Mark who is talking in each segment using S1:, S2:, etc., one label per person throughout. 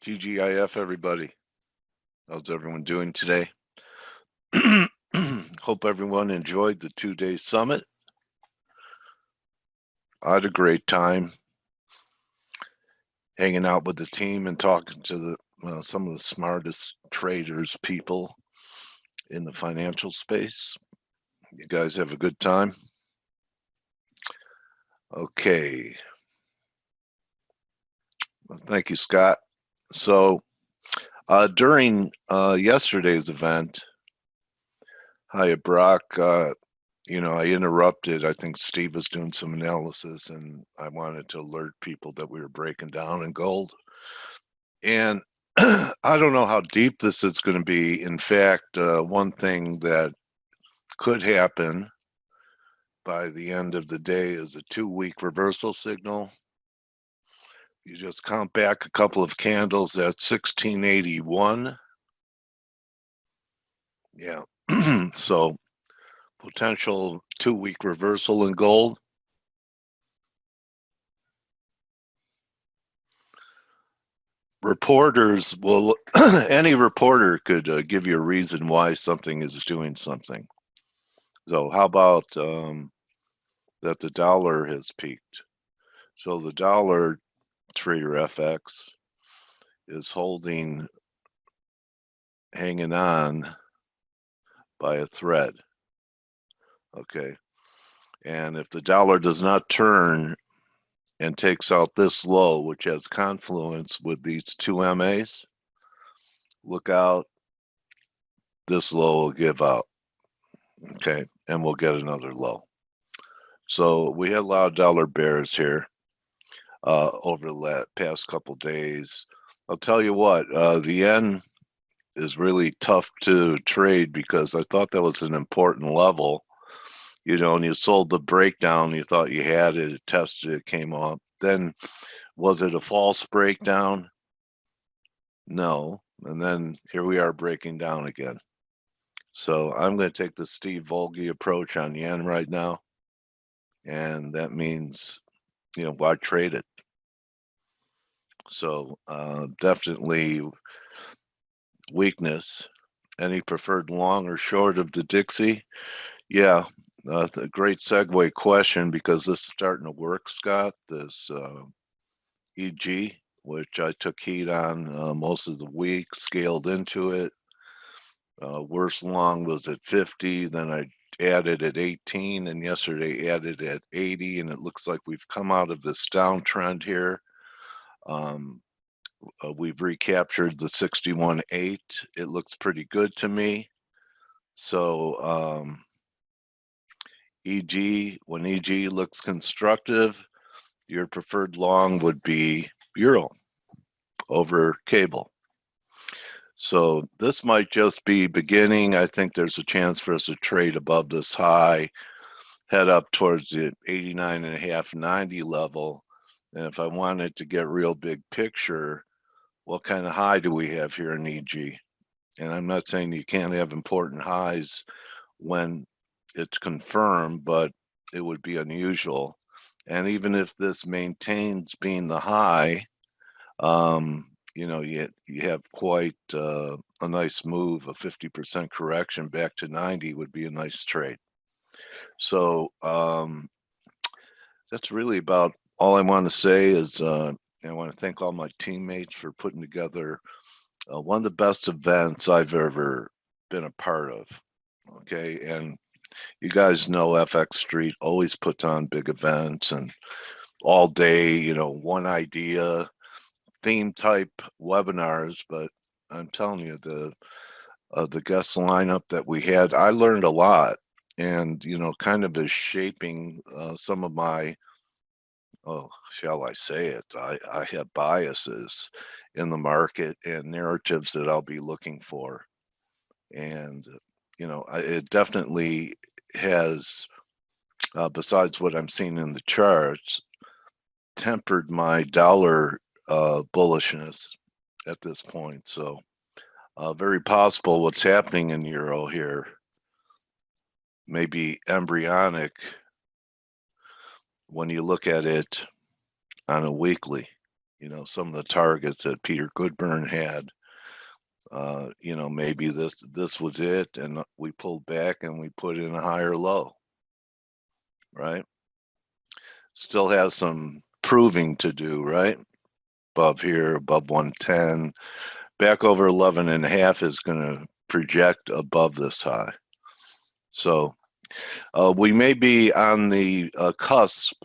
S1: TGIF, everybody. How's everyone doing today? Hope everyone enjoyed the 2-day summit. I had a great time hanging out with the team and talking to some of the smartest traders, people in the financial space. You guys have a good time? Okay. Well, thank you, Scott. So during yesterday's event, hi, Brock. I interrupted. I think Steve was doing some analysis, and I wanted to alert people that we were breaking down in gold. And I don't know how deep this is going to be. In fact, one thing that could happen by the end of the day is a 2-week reversal signal. You just count back a couple of candles at 1681. Yeah. So potential 2-week reversal in gold. Reporters will, any reporter could give you a reason why something is doing something. So how about that the dollar has peaked? So the dollar, Trader FX, is hanging on by a thread. Okay. And if the dollar does not turn and takes out this low, which has confluence with these two MAs, look out, this low will give out. Okay. And we'll get another low. So we had a lot of dollar bears here over the past couple days. I'll tell you what, the yen is really tough to trade because I thought that was an important level. You know, and you sold the breakdown, you thought you had it, it tested, it came up. Then was it a false breakdown? No. And then here we are breaking down again. So I'm going to take the Steve Volge approach on yen right now. And that means, why trade it? So definitely weakness. Any preferred long or short of the Dixie? Yeah, a great segue question because this is starting to work, Scott. This EG, which I took heat on most of the week, scaled into it. Worst long was at 50, then I added at 18, and yesterday added at 80, and it looks like we've come out of this downtrend here. We've recaptured the 61.8. It looks pretty good to me. So EG, when EG looks constructive, your preferred long would be Euro over cable. So this might just be beginning. I think there's a chance for us to trade above this high, head up towards the 89.5, 90 level. And if I wanted to get real big picture, what kind of high do we have here in EG? And I'm not saying you can't have important highs when it's confirmed, but it would be unusual. And even if this maintains being the high, you have quite a nice move. A 50% correction back to 90 would be a nice trade. So that's really about all I want to say. Is I want to thank all my teammates for putting together one of the best events I've ever been a part of. Okay, and you guys know FX Street always puts on big events and all day, one idea, theme type webinars. But I'm telling you, the guest lineup that we had, I learned a lot, and kind of is shaping some of my, shall I say it, I have biases in the market and narratives that I'll be looking for. And it definitely has, besides what I'm seeing in the charts, tempered my dollar bullishness at this point. So very possible what's happening in Euro here may be embryonic when you look at it on a weekly. some of the targets that Peter Goodburn had. Maybe this was it, and we pulled back and we put in a higher low, right? Still has some proving to do, right? Above here, above 110, back over 11.5 is going to project above this high. So we may be on the cusp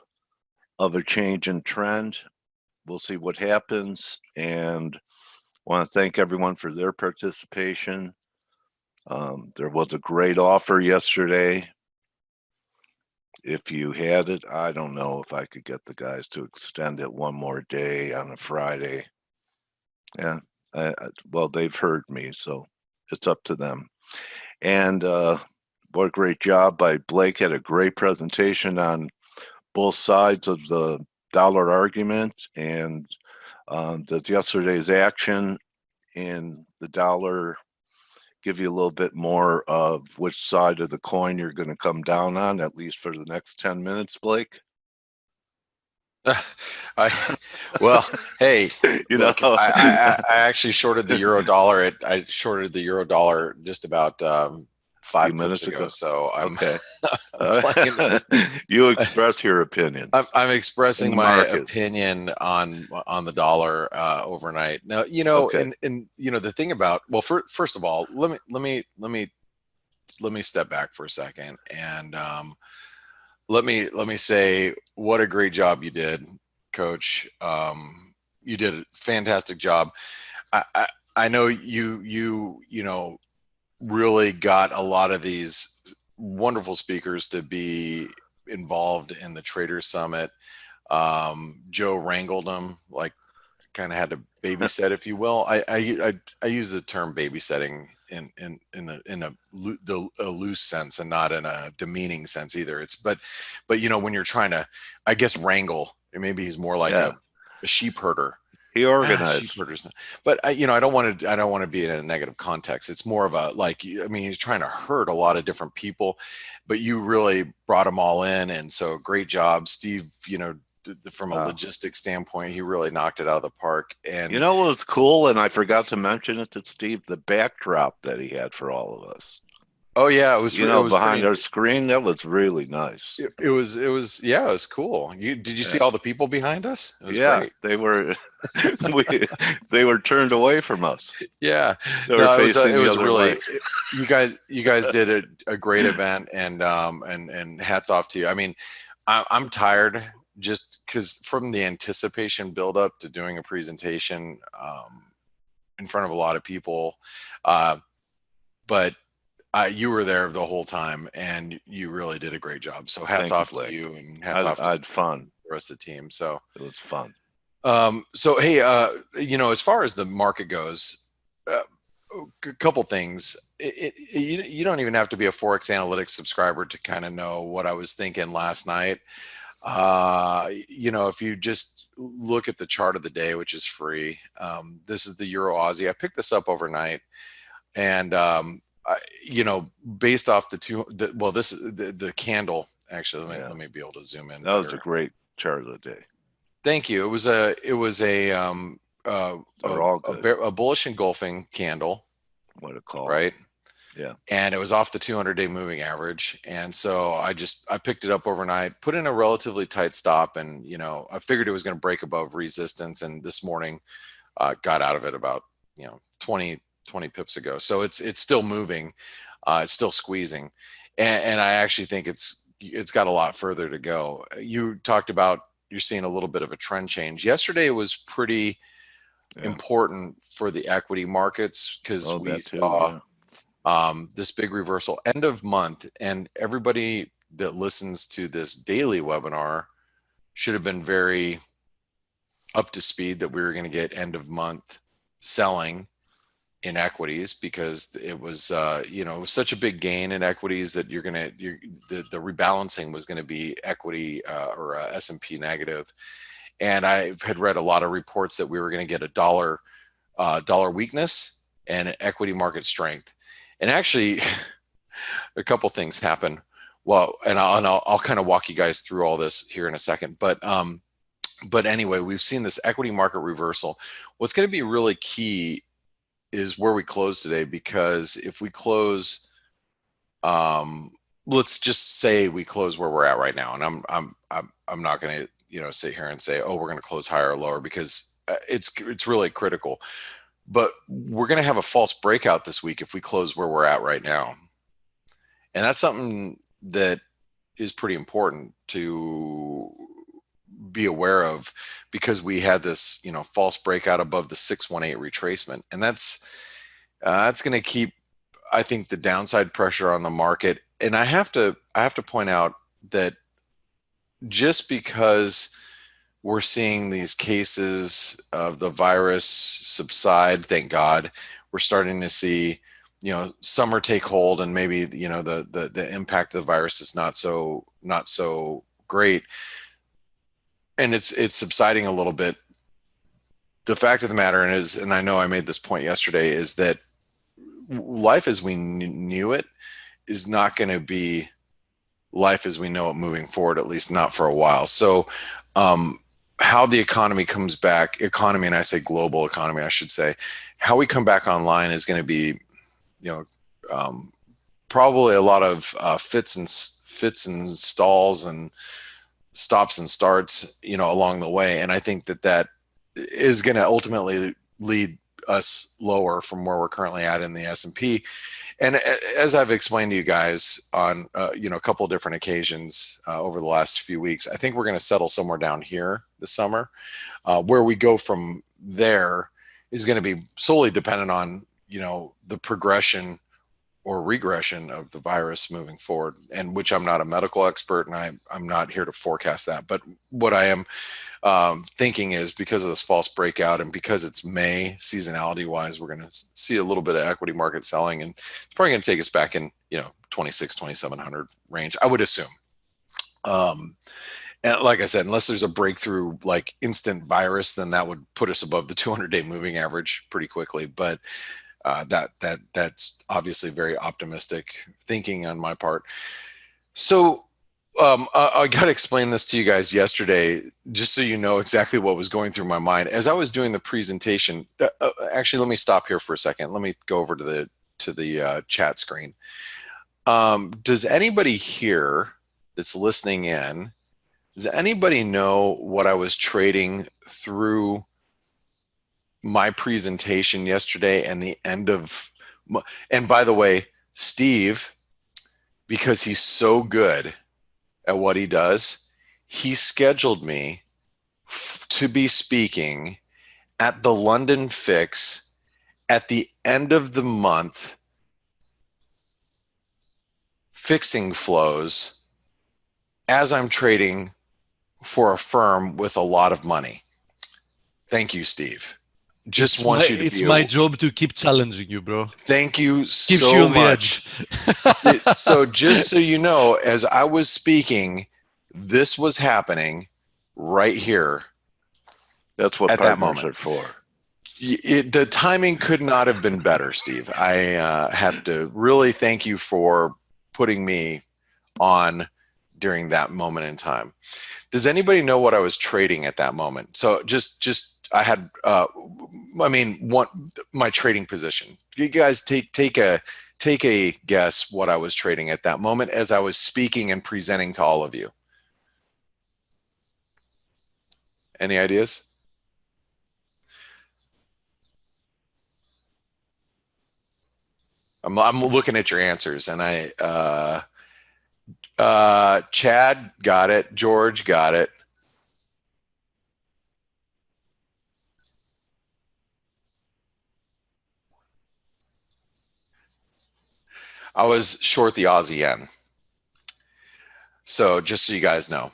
S1: of a change in trend. We'll see what happens, and want to thank everyone for their participation. There was a great offer yesterday. If you had it, I don't know if I could get the guys to extend it one more day on a Friday. Yeah, well, they've heard me, so it's up to them. And what a great job by Blake. Had a great presentation on both sides of the dollar argument, and does yesterday's action in the dollar give you a little bit more of which side of the coin you're going to come down on, at least for the next 10 minutes, Blake?
S2: Well, hey, look, I actually shorted the euro dollar. I shorted the euro dollar just about 5 minutes ago. So I'm
S1: okay.
S2: You
S1: express your opinions.
S2: I'm expressing my opinion on the dollar overnight. Now, okay. and the thing about, well, first of all, let me step back for a second, and let me say what a great job you did, Coach. You did a fantastic job. I know you really got a lot of these wonderful speakers to be involved in the Traders Summit. Joe wrangled them, like kind of had to babysit, if you will. I use the term babysitting in a loose sense and not in a demeaning sense either. But when you're trying to, I guess, wrangle, maybe he's more like a sheep herder.
S1: He organized.
S2: But I don't want to be in a negative context. It's more of a, he's trying to herd a lot of different people, but you really brought them all in. And so great job, Steve. From a logistics standpoint, he really knocked it out of the park. And
S1: what was cool, and I forgot to mention it to Steve, the backdrop that he had for all of us.
S2: Oh yeah, it was
S1: behind our screen. That was really nice.
S2: It was cool. Did you see all the people behind us? It was great.
S1: They were they were turned away from us.
S2: Yeah,
S1: it was
S2: really way. You guys did a great event, and hats off to you. I mean, I'm tired just because from the anticipation build up to doing a presentation in front of a lot of people, but you were there the whole time, and you really did a great job. So hats off to you, and hats off to
S1: the
S2: rest of the team. So
S1: it was fun.
S2: So hey, as far as the market goes, a couple things. You don't even have to be a ForexAnalytix subscriber to kind of know what I was thinking last night. If you just look at the chart of the day, which is free, this is the Euro Aussie. I picked this up overnight, and based off this is the candle. Actually, let me be able to zoom in.
S1: That was a great chart of the day.
S2: Thank you. It was a bullish engulfing candle.
S1: What a call!
S2: Right.
S1: Yeah.
S2: And it was off the 200-day moving average, and so I picked it up overnight, put in a relatively tight stop, and I figured it was going to break above resistance, and this morning got out of it about 20 pips ago. So it's still moving, it's still squeezing, and I actually think it's got a lot further to go. You talked about you're seeing a little bit of a trend change. Yesterday was pretty important for the equity markets because we saw this big reversal end of month, and everybody that listens to this daily webinar should have been very up to speed that we were going to get end of month selling in equities, because it was such a big gain in equities that the rebalancing was going to be equity or S&P negative. And I had read a lot of reports that we were going to get a dollar weakness and an equity market strength. And actually a couple things happen. Well, and I'll kind of walk you guys through all this here in a second, but But anyway, we've seen this equity market reversal. What's going to be really key is where we close today, because if we close, let's just say we close where we're at right now, and I'm not going to sit here and say, oh, we're going to close higher or lower, because it's really critical. But we're going to have a false breakout this week if we close where we're at right now, and that's something that is pretty important to be aware of, because we had this false breakout above the 618 retracement, and that's going to keep, I think, the downside pressure on the market. And I have to point out that just because we're seeing these cases of the virus subside, thank God, we're starting to see summer take hold, and maybe the impact of the virus is not so great, and it's subsiding a little bit. The fact of the matter is, and I know I made this point yesterday, is that life as we knew it is not going to be life as we know it moving forward, at least not for a while. So how the economy comes back, and I say global economy, I should say, how we come back online is going to be, probably a lot of fits and stalls and stops and starts, along the way. And I think that is going to ultimately lead us lower from where we're currently at in the S&P. And as I've explained to you guys on, a couple of different occasions over the last few weeks, I think we're going to settle somewhere down here this summer. Where we go from there is going to be solely dependent on, the progression or regression of the virus moving forward, and which I'm not a medical expert, and I'm not here to forecast that. But what I am thinking is, because of this false breakout, and because it's May, seasonality wise, we're going to see a little bit of equity market selling, and it's probably going to take us back in 26,000-2700 range, I would assume. And like I said, unless there's a breakthrough like instant virus, then that would put us above the 200-day moving average pretty quickly. But that's obviously very optimistic thinking on my part. So I got to explain this to you guys yesterday, just so you know exactly what was going through my mind as I was doing the presentation. Actually, let me stop here for a second. Let me go over to the chat screen. Does anybody here that's listening in, does anybody know what I was trading through my presentation yesterday and the end of, and by the way, Steve, because he's so good at what he does, he scheduled me to be speaking at the London Fix at the end of the month, fixing flows as I'm trading for a firm with a lot of money. Thank you, Steve. Just want you to be.
S3: It's my job to keep challenging you, bro.
S2: Thank you so much. So just so you know, as I was speaking, this was happening right here.
S1: That's what partners are for.
S2: The timing could not have been better, Steve. I have to really thank you for putting me on during that moment in time. Does anybody know what I was trading at that moment? So just I had, my trading position. You guys take a guess what I was trading at that moment as I was speaking and presenting to all of you. Any ideas? I'm looking at your answers, and Chad got it. George got it. I was short the Aussie yen. So just so you guys know,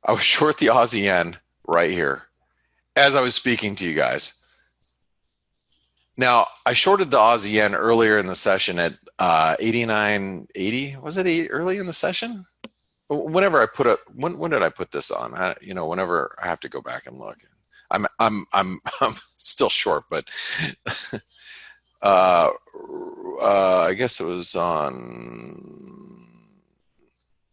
S2: I was short the Aussie yen right here as I was speaking to you guys. Now, I shorted the Aussie yen earlier in the session at 89.80. Was it early in the session? Whenever I put up, when did I put this on? Whenever I have to go back and look. I'm still short, but I guess it was on.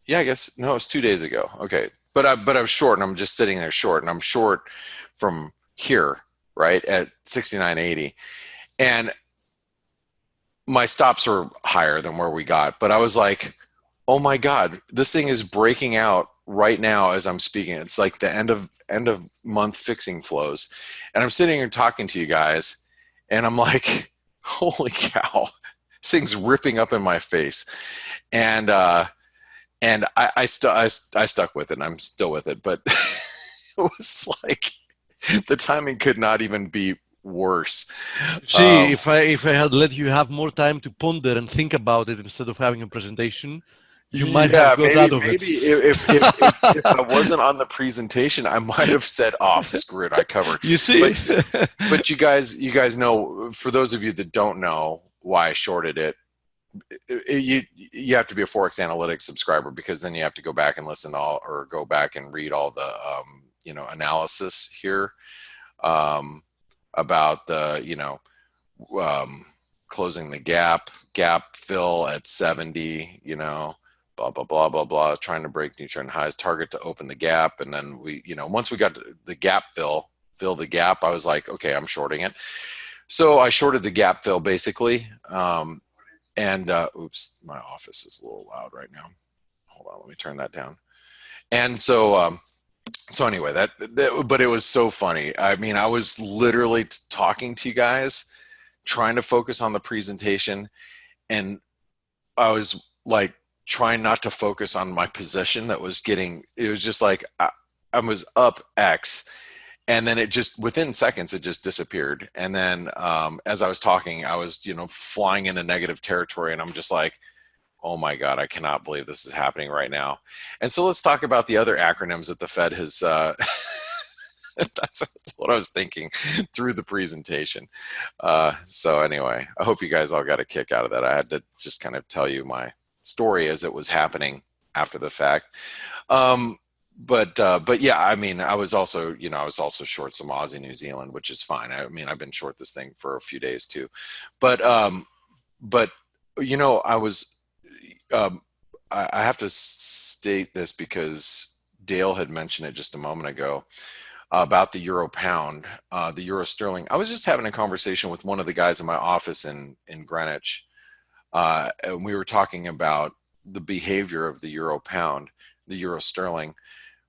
S2: Yeah, I guess no, it was 2 days ago. Okay, but I was short, and I'm just sitting there short, and I'm short from here, right at 69.80, and my stops are higher than where we got. But I was like, oh my God, this thing is breaking out right now as I'm speaking. It's like the end of month fixing flows, and I'm sitting here talking to you guys, and I'm like, holy cow, this thing's ripping up in my face, and I stuck with it, and I'm still with it, but it was like the timing could not even be worse.
S3: See, if I had let you have more time to ponder and think about it instead of having a presentation, you might have got out of
S2: maybe
S3: it.
S2: if I wasn't on the presentation, I might have said, "Off, screw it, I covered."
S3: You see,
S2: But you guys know, for those of you that don't know why I shorted it, you have to be a ForexAnalytix subscriber, because then you have to go back and listen to all, or go back and read all the analysis here about the closing the gap fill at 70, blah blah blah blah blah, trying to break new trend highs, target to open the gap, and then once we got to the gap fill the gap, I was like, okay, I'm shorting it. So I shorted the gap fill basically. And oops, my office is a little loud right now. Hold on, let me turn that down. And so anyway, but it was so funny. I mean, I was literally talking to you guys, trying to focus on the presentation, and I was like trying not to focus on my position that was getting. It was just like I was up X. And then it just, within seconds, it just disappeared. And then as I was talking, I was, flying into negative territory. And I'm just like, oh my God, I cannot believe this is happening right now. And so let's talk about the other acronyms that the Fed has, that's what I was thinking through the presentation. So anyway, I hope you guys all got a kick out of that. I had to just kind of tell you my story as it was happening after the fact. But yeah, I mean, I was also short some Aussie New Zealand, which is fine. I mean, I've been short this thing for a few days too, but I was, I have to state this because Dale had mentioned it just a moment ago about the euro pound, the euro sterling. I was just having a conversation with one of the guys in my office in Greenwich, and we were talking about the behavior of the euro pound, the euro sterling,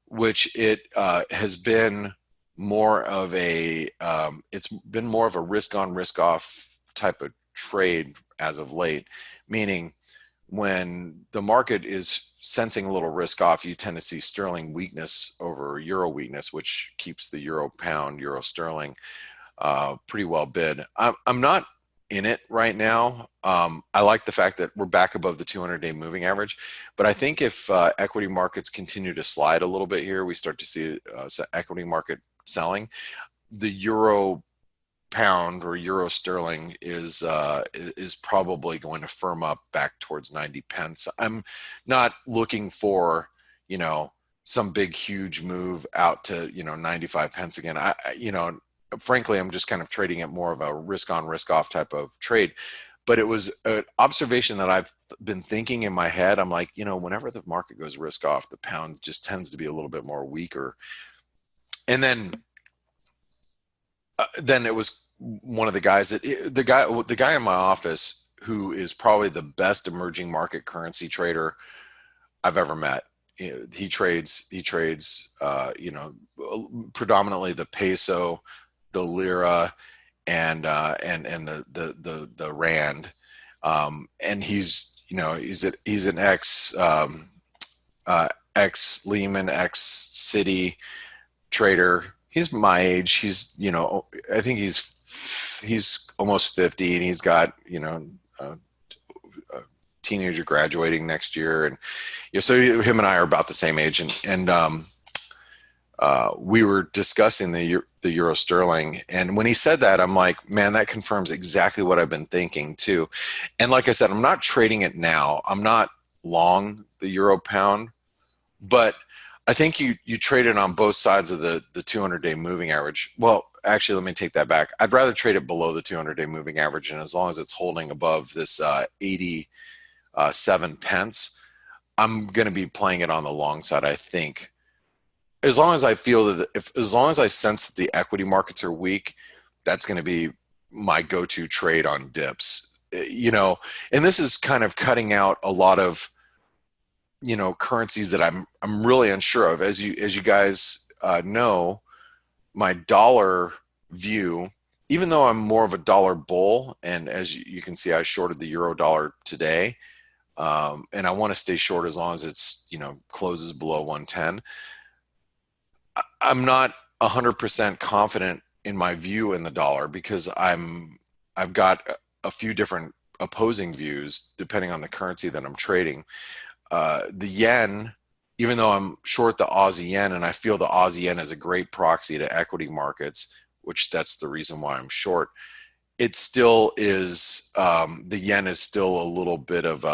S2: which it has been more of a risk on, risk off type of trade as of late, meaning when the market is sensing a little risk off, you tend to see sterling weakness over euro weakness, which keeps the euro pound, euro sterling pretty well bid. I'm not in it right now. I like the fact that we're back above the 200-day moving average, but I think if equity markets continue to slide a little bit here, we start to see equity market selling, the euro pound or euro sterling is probably going to firm up back towards 90 pence. I'm not looking for some big huge move out to 95 pence again. Frankly, I'm just kind of trading it more of a risk on, risk off type of trade. But it was an observation that I've been thinking in my head. I'm like, whenever the market goes risk off, the pound just tends to be a little bit more weaker. And then it was one of the guys the guy in my office who is probably the best emerging market currency trader I've ever met. He trades predominantly the peso, the lira, and the rand, and he's an ex Lehman, ex Citi trader. He's my age. He's I think he's almost 50, and he's got a teenager graduating next year, and so him and I are about the same age, and we were discussing the euro sterling, and when he said that, I'm like, man, that confirms exactly what I've been thinking too. And like I said, I'm not trading it now. I'm not long the euro pound, but I think you trade it on both sides of the 200-day moving average. Well, actually, let me take that back. I'd rather trade it below the 200-day moving average, and as long as it's holding above this 87 pence, I'm going to be playing it on the long side, I think, as long as I feel that as long as I sense that the equity markets are weak, that's going to be my go-to trade on dips. And this is kind of cutting out a lot of currencies that I'm really unsure of. As you guys know, my dollar view, even though I'm more of a dollar bull, and as you can see, I shorted the euro dollar today, and I want to stay short as long as it's closes below 110. I'm not 100% confident in my view in the dollar because I've got a few different opposing views depending on the currency that I'm trading. The yen, even though I'm short the Aussie yen, and I feel the Aussie yen is a great proxy to equity markets, which that's the reason why I'm short, it still is, the yen is still a little bit of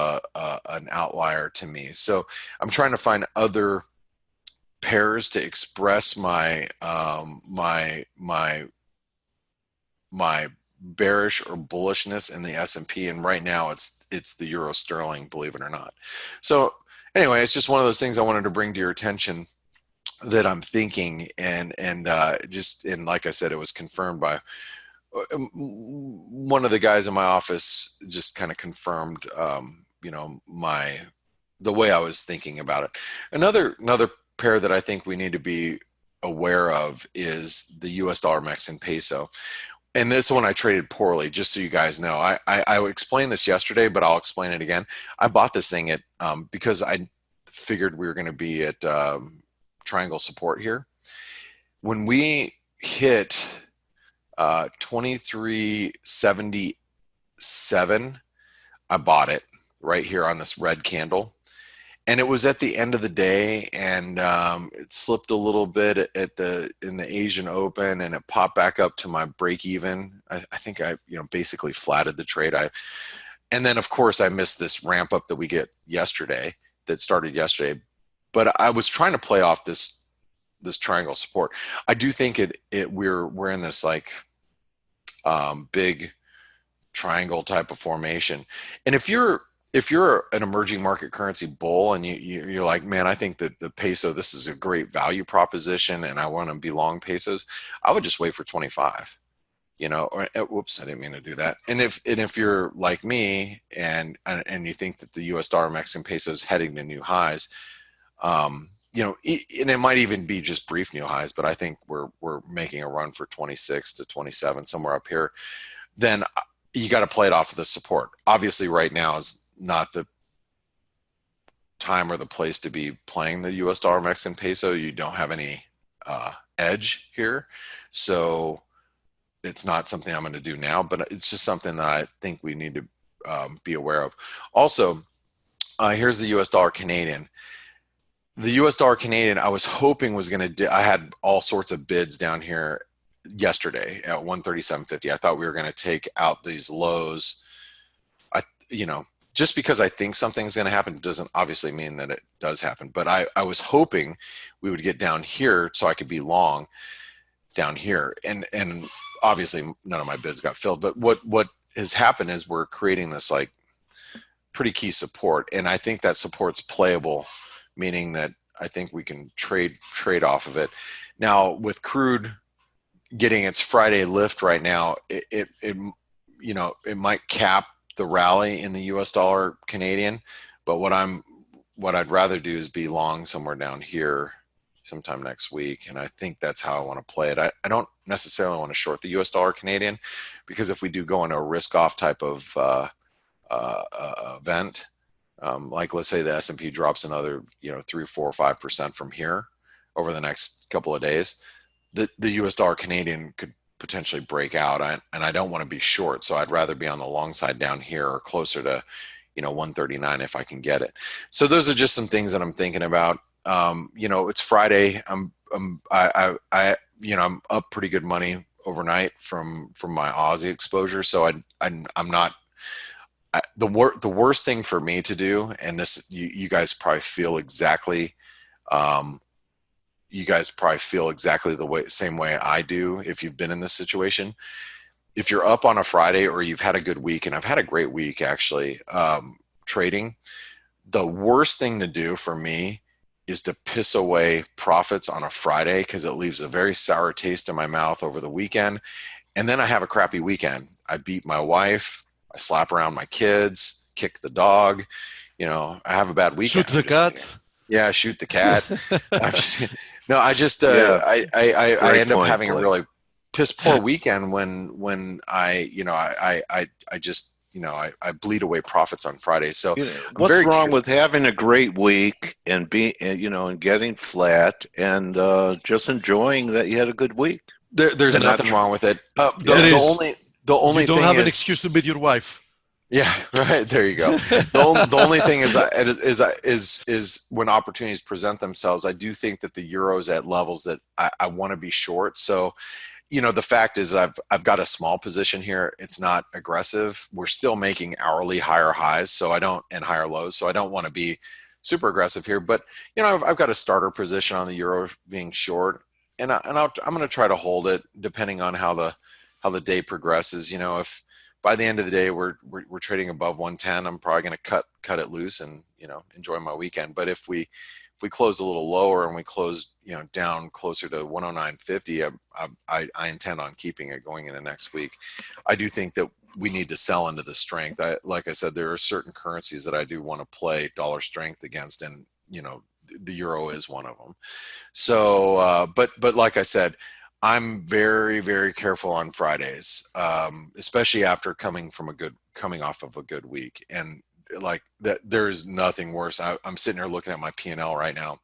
S2: an outlier to me. So I'm trying to find other pairs to express my bearish or bullishness in the S&P, and right now it's the euro sterling, believe it or not. So anyway, it's just one of those things I wanted to bring to your attention that I'm thinking, and like I said, it was confirmed by one of the guys in my office. Just kind of confirmed the way I was thinking about it. Another pair that I think we need to be aware of is the US dollar Mexican peso. And this one I traded poorly, just so you guys know. I explained this yesterday, but I'll explain it again. I bought this thing at because I figured we were going to be at triangle support here. When we hit 23.77, I bought it right here on this red candle. And it was at the end of the day, and it slipped a little bit in the Asian Open, and it popped back up to my break even. I think I basically flatted the trade. And then of course I missed this ramp up that we get yesterday, that started yesterday. But I was trying to play off this triangle support. I do think we're in this like big triangle type of formation, and if you're an emerging market currency bull and you're like, man, I think that the peso, this is a great value proposition and I want to be long pesos, I would just wait for 25, or whoops, I didn't mean to do that. And if you're like me and you think that the US dollar Mexican peso is heading to new highs, and it might even be just brief new highs, but I think we're making a run for 26 to 27, somewhere up here, then you got to play it off of the support. Obviously right now is not the time or the place to be playing the US dollar Mexican peso. You don't have any edge here. So it's not something I'm going to do now, but it's just something that I think we need to be aware of. Also, here's the US dollar Canadian. The US dollar Canadian, I was hoping was going to, I had all sorts of bids down here yesterday at 137.50. I thought we were going to take out these lows. Just because I think something's going to happen doesn't obviously mean that it does happen. But I was hoping we would get down here so I could be long down here. And obviously none of my bids got filled. But what has happened is we're creating this like pretty key support. And I think that support's playable, meaning that I think we can trade off of it. Now with crude getting its Friday lift right now, it might cap the rally in the US dollar Canadian, but what I'd rather do is be long somewhere down here sometime next week, and I think that's how I want to play it. I don't necessarily want to short the US dollar Canadian, because if we do go into a risk off type of event, like let's say the S&P drops another 3, 4, or 5% from here over the next couple of days, the US dollar Canadian could potentially break out, and I don't want to be short, so I'd rather be on the long side down here or closer to 139 if I can get it. So those are just some things that I'm thinking about. It's Friday. I'm up pretty good money overnight from my Aussie exposure, so I'm not. The worst thing for me to do, and this you guys probably feel exactly. You guys probably feel exactly the same way I do if you've been in this situation. If you're up on a Friday or you've had a good week, and I've had a great week actually trading, the worst thing to do for me is to piss away profits on a Friday because it leaves a very sour taste in my mouth over the weekend. And then I have a crappy weekend. I beat my wife. I slap around my kids, kick the dog. You know, I have a bad weekend.
S3: Shoot the cat.
S2: Yeah, shoot the cat. I end up having a really piss poor weekend when I just, I bleed away profits on Friday. So
S1: what's wrong with having a great week and and getting flat and just enjoying that you had a good week?
S2: There's nothing wrong with it. The only
S3: you don't
S2: thing
S3: have
S2: is,
S3: an excuse to beat your wife.
S2: Yeah, right. There you go. The only thing is when opportunities present themselves, I do think that the euro is at levels that I want to be short. So, the fact is I've got a small position here. It's not aggressive. We're still making hourly higher highs, and higher lows. So I don't want to be super aggressive here. But I've got a starter position on the euro being short, and I'm going to try to hold it depending on how the day progresses. If by the end of the day we're trading above 110, I'm probably going to cut it loose and enjoy my weekend. But if we close a little lower and we close down closer to 109.50, I intend on keeping it going into next week. I do think that we need to sell into the strength. Like I said, there are certain currencies that I do want to play dollar strength against, and the euro is one of them. So but like I said, I'm very, very careful on Fridays, especially after coming off of a good week. And like that, there's nothing worse. I'm sitting here looking at my P&L right now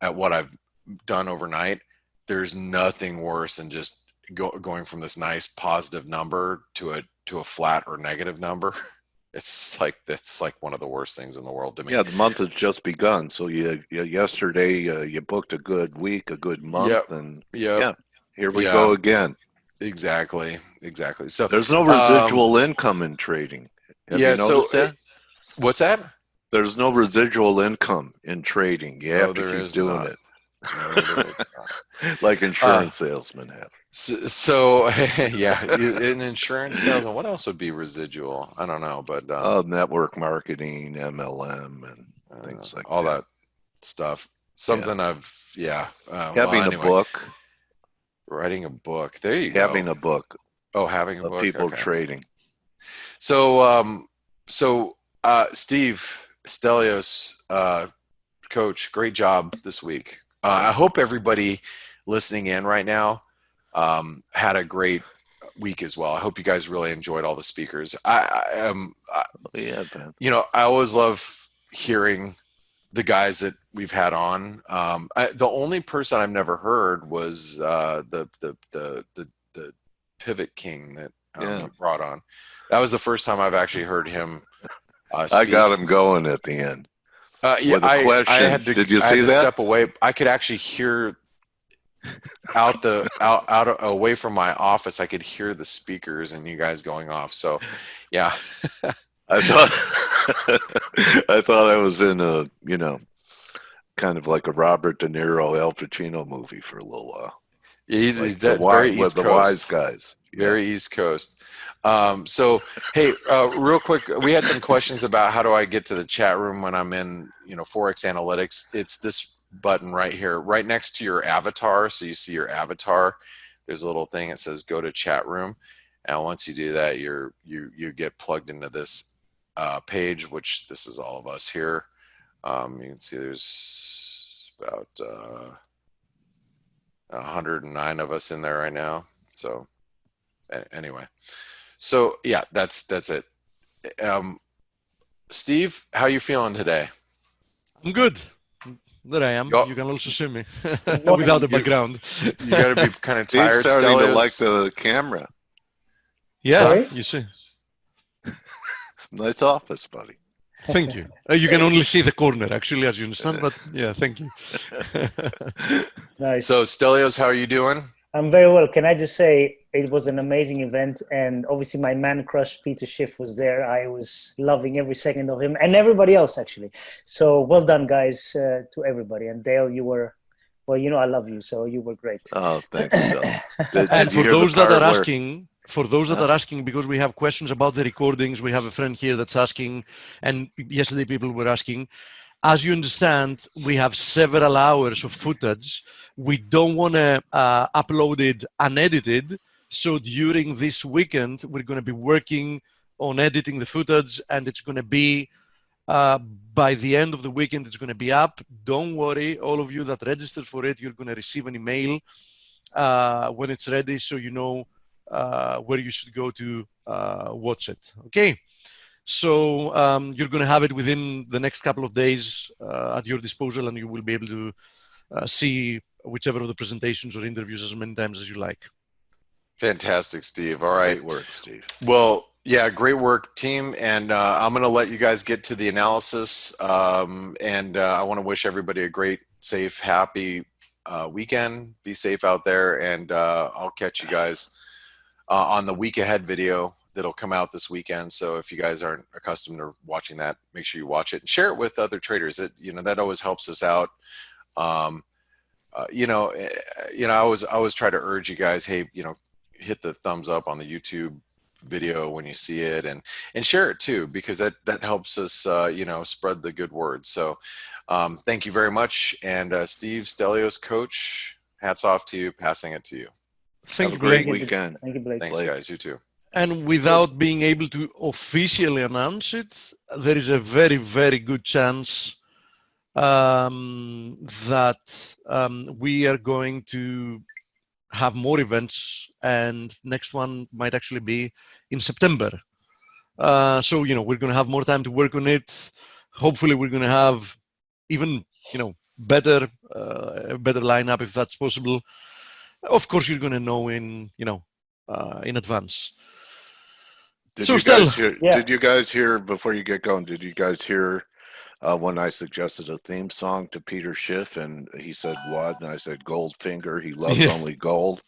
S2: at what I've done overnight. There's nothing worse than just going from this nice positive number to a flat or negative number. That's like one of the worst things in the world to me.
S1: Yeah, the month has just begun. So yesterday you booked a good week, a good month, and here we go again.
S2: Exactly. So
S1: there's no residual income in trading. Have you noticed that?
S2: What's that?
S1: There's no residual income in trading. You have to keep doing it.
S2: No,
S1: like insurance salesmen have.
S2: So in insurance sales, and what else would be residual? I don't know, but
S1: network marketing, MLM, and things like
S2: all that stuff. Something
S1: having a book,
S2: writing a book. There you go.
S1: Having a book.
S2: Oh, having a book.
S1: People trading.
S2: So Steve Stelios, coach, great job this week. I hope everybody listening in right now had a great week as well. I hope you guys really enjoyed all the speakers. I always love hearing the guys that we've had on. The only person I've never heard was the Pivot King that you brought on. That was the first time I've actually heard him speak.
S1: I got him going at the end.
S2: I had to,
S1: did you
S2: I
S1: see
S2: had to
S1: that?
S2: step away. I could actually hear away from my office. I could hear the speakers and you guys going off. So, yeah.
S1: I thought I was in a kind of like a Robert De Niro, Al Pacino movie for a little while.
S2: Yeah, he's
S1: very East Coast. The wise guys.
S2: Very East Coast. So, hey, real quick, we had some questions about how do I get to the chat room when I'm in, ForexAnalytix. It's this button right here, right next to your avatar. So you see your avatar. There's a little thing that says go to chat room. And once you do that, you get plugged into this page, which this is all of us here. You can see there's about 109 of us in there right now. So anyway. So yeah, that's it. Steve, how you feeling today?
S3: I'm good. There I am. You can also see me without the background.
S2: You got to be kind of tired.
S1: Steve's starting to like the camera.
S3: Yeah,
S4: Sorry?
S3: you see.
S1: Nice office, buddy.
S3: Thank you. You can only see the corner, actually, as you understand. But yeah, thank you.
S4: Nice.
S2: So Stelios, how are you doing?
S4: I'm very well. Can I just say it was an amazing event, and obviously my man crush Peter Schiff was there. I was loving every second of him and everybody else actually. So well done, guys, to everybody. And Dale, you were, well, I love you, so you were great.
S1: Oh, thanks, Dale.
S3: And for those that are asking, because we have questions about the recordings, we have a friend here that's asking, and yesterday people were asking, as you understand, we have several hours of footage. We don't want to upload it unedited. So during this weekend, we're going to be working on editing the footage, and it's going to be by the end of the weekend, it's going to be up. Don't worry, all of you that registered for it, you're going to receive an email when it's ready, so you know where you should go to watch it. Okay. So you're going to have it within the next couple of days at your disposal, and you will be able to see whichever of the presentations or interviews as many times as you like.
S2: Fantastic, Steve. All right.
S1: Great work, Steve.
S2: Well, yeah, great work, team. And I'm going to let you guys get to the analysis. And I want to wish everybody a great, safe, happy weekend. Be safe out there. And I'll catch you guys on the week ahead video that'll come out this weekend. So if you guys aren't accustomed to watching that, make sure you watch it and share it with other traders. That always helps us out. I always try to urge you guys, hey, hit the thumbs up on the YouTube video when you see it, and share it too, because that helps us, spread the good word. So thank you very much. And Steve, Stelios coach, hats off to you, passing it to you.
S3: Thank
S1: Have
S3: you,
S1: a great
S3: Blake.
S1: weekend.
S4: Thank you, Blake.
S2: Thanks, guys. You too.
S3: And without being able to officially announce it, there is a very, very good chance that we are going to have more events, and next one might actually be in September. So we're going to have more time to work on it. Hopefully, we're going to have even better a better lineup if that's possible. Of course, you're going to know in advance.
S1: Did
S3: So
S1: you
S3: still,
S1: guys hear?
S4: Yeah.
S1: Did you guys hear before you get going? Did you guys hear when I suggested a theme song to Peter Schiff, and he said what? And I said Goldfinger. He loves
S3: Yeah.
S1: only gold,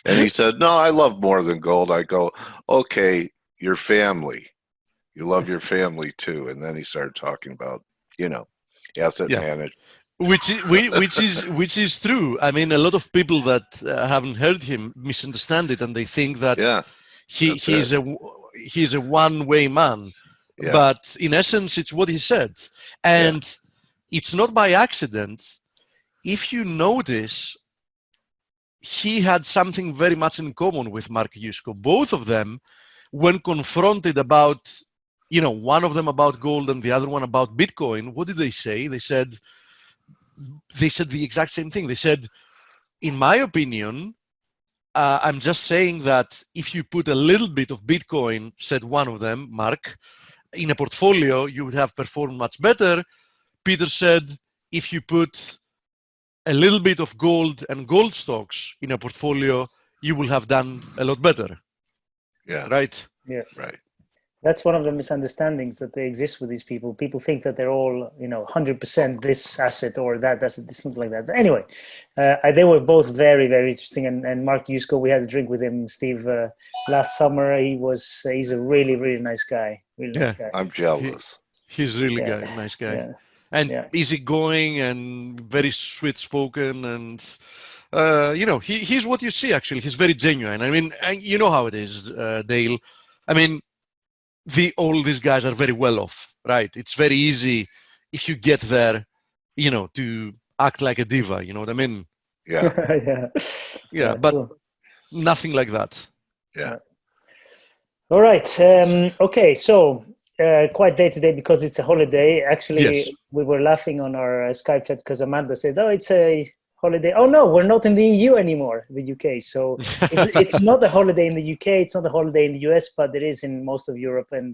S1: and he said, "No, I love more than gold." I go, "Okay, your family. You love your family too." And then he started talking about asset
S3: Yeah.
S1: management.
S3: Which is true. I mean, a lot of people that haven't heard him misunderstand it, and they think that
S1: Yeah,
S3: he's a one-way man.
S1: yeah,
S3: But in essence, it's what he said, and it's not by accident. If you notice, he had something very much in common with Mark Yusko. Both of them, when confronted about, one of them about gold and the other one about Bitcoin, what did they say? They said the exact same thing. They said, in my opinion, I'm just saying that if you put a little bit of Bitcoin, said one of them, Mark, in a portfolio, you would have performed much better. Peter said, if you put a little bit of gold and gold stocks in a portfolio, you will have done a lot better.
S1: yeah,
S3: Right?
S4: Yeah.
S1: right.
S4: That's one of the misunderstandings that they exist with these people. People think that they're all, 100% this asset or that asset, something like that. But anyway, they were both very, very interesting. And Mark Yusko, we had a drink with him, Steve, last summer. He's a really, really nice guy. Really nice guy.
S1: I'm jealous.
S3: He's really
S4: Yeah.
S3: nice guy.
S4: Yeah.
S3: And
S4: Yeah.
S3: easygoing and very sweet spoken, and he's what you see. Actually, he's very genuine. I mean, you know how it is, Dale. I mean, all these guys are very well off, right? It's very easy if you get there, to act like a diva. You know what I mean?
S1: Yeah,
S3: Yeah, but
S4: cool.
S3: nothing like that.
S1: yeah.
S4: All right. Okay. So quite day to day because it's a holiday. Actually,
S3: Yes.
S4: we were laughing on our Skype chat because Amanda said, "Oh, it's a holiday." Oh no, we're not in the EU anymore, the UK. So it's not a holiday in the UK. It's not a holiday in the US, but it is in most of Europe, and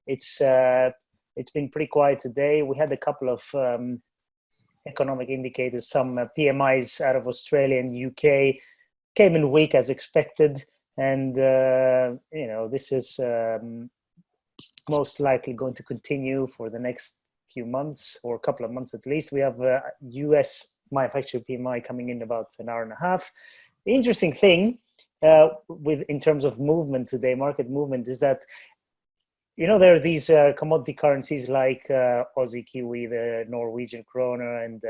S4: it's been pretty quiet today. We had a couple of economic indicators, some PMIs out of Australia and UK came in weak as expected. And, this is most likely going to continue for the next few months or a couple of months at least. We have US manufacturing PMI coming in about an hour and a half. The interesting thing in terms of movement today, market movement, is that, there are these commodity currencies like Aussie Kiwi, the Norwegian kroner, and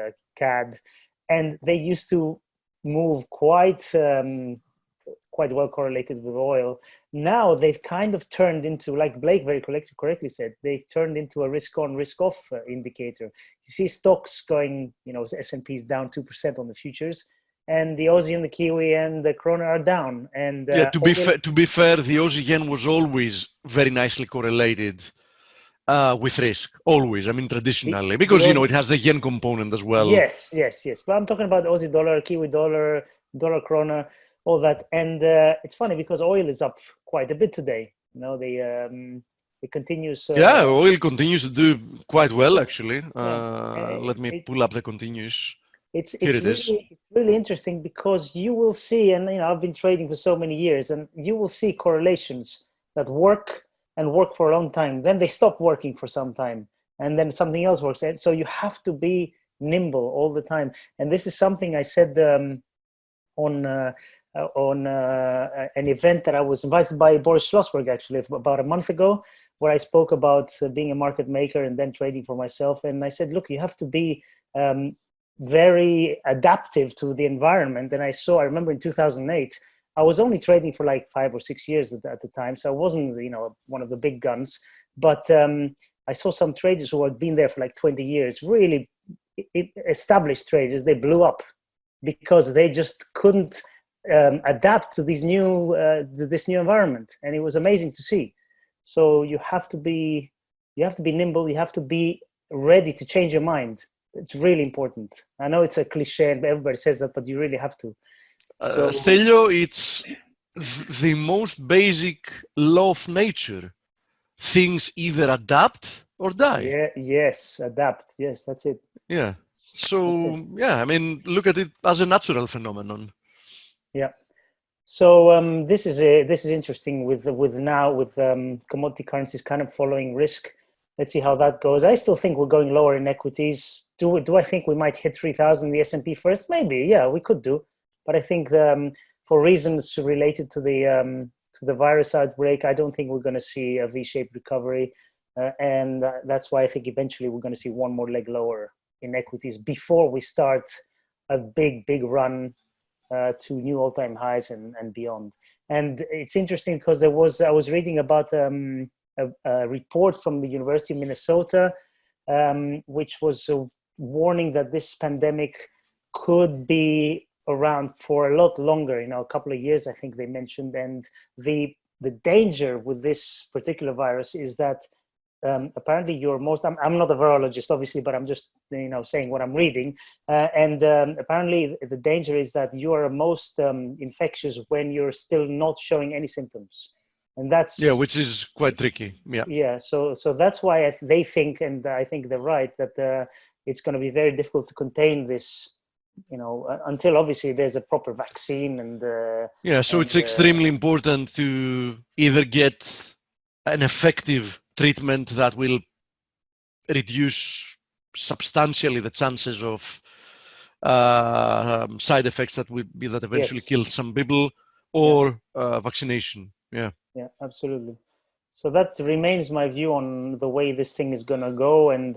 S4: quite well correlated with oil. Now they've kind of turned into, like Blake very correctly said, they've turned into a risk on, risk off indicator. You see stocks going, S&P's down 2% on the futures, and the Aussie and the Kiwi and the Krona are down. And
S3: to be fair, the Aussie yen was always very nicely correlated with risk, always. I mean, traditionally, because it has the yen component as well.
S4: Yes. But I'm talking about Aussie dollar, Kiwi dollar, dollar krona, all that. And it's funny because oil is up quite a bit today. It continues.
S3: Oil continues to do quite well, actually. Let me pull up the continuous.
S4: It's really interesting because you will see, and I've been trading for so many years, and you will see correlations that work for a long time. Then they stop working for some time, and then something else works. And so you have to be nimble all the time. And this is something I said on an event that I was invited by Boris Schlossberg actually about a month ago, where I spoke about being a market maker and then trading for myself. And I said, look, you have to be very adaptive to the environment. And I remember in 2008, I was only trading for like 5 or 6 years at the time. So I wasn't, one of the big guns, but I saw some traders who had been there for like 20 years, really established traders. They blew up because they just couldn't adapt to this new environment. And it was amazing to see. So you have to be nimble. You have to be ready to change your mind. It's really important. I know it's a cliche and everybody says that, but you really have to.
S3: Stelio, it's the most basic law of nature. Things either adapt or die.
S4: Yeah, yes, adapt. Yes, that's it.
S3: Yeah. So, I mean, look at it as a natural phenomenon.
S4: Yeah. So this is interesting with commodity currencies kind of following risk. Let's see how that goes. I still think we're going lower in equities. Do I think we might hit 3,000 the S&P first? Maybe, yeah, we could do. But I think for reasons related to the virus outbreak, I don't think we're going to see a V-shaped recovery, and that's why I think eventually we're going to see one more leg lower in equities before we start a big run to new all-time highs and beyond. And it's interesting because I was reading about a report from the University of Minnesota, which was warning that this pandemic could be around for a lot longer, a couple of years, I think they mentioned. And the danger with this particular virus is that apparently I'm not a virologist, obviously, but I'm just, saying what I'm reading. And apparently the danger is that you are most infectious when you're still not showing any symptoms. And that's
S3: which is quite tricky.
S4: So that's why they think, and I think they're right, that it's going to be very difficult to contain this, until obviously there's a proper vaccine. And
S3: so it's extremely important to either get an effective treatment that will reduce substantially the chances of side effects that eventually kill some people, or vaccination. Yeah, absolutely.
S4: So that remains my view on the way this thing is going to go. And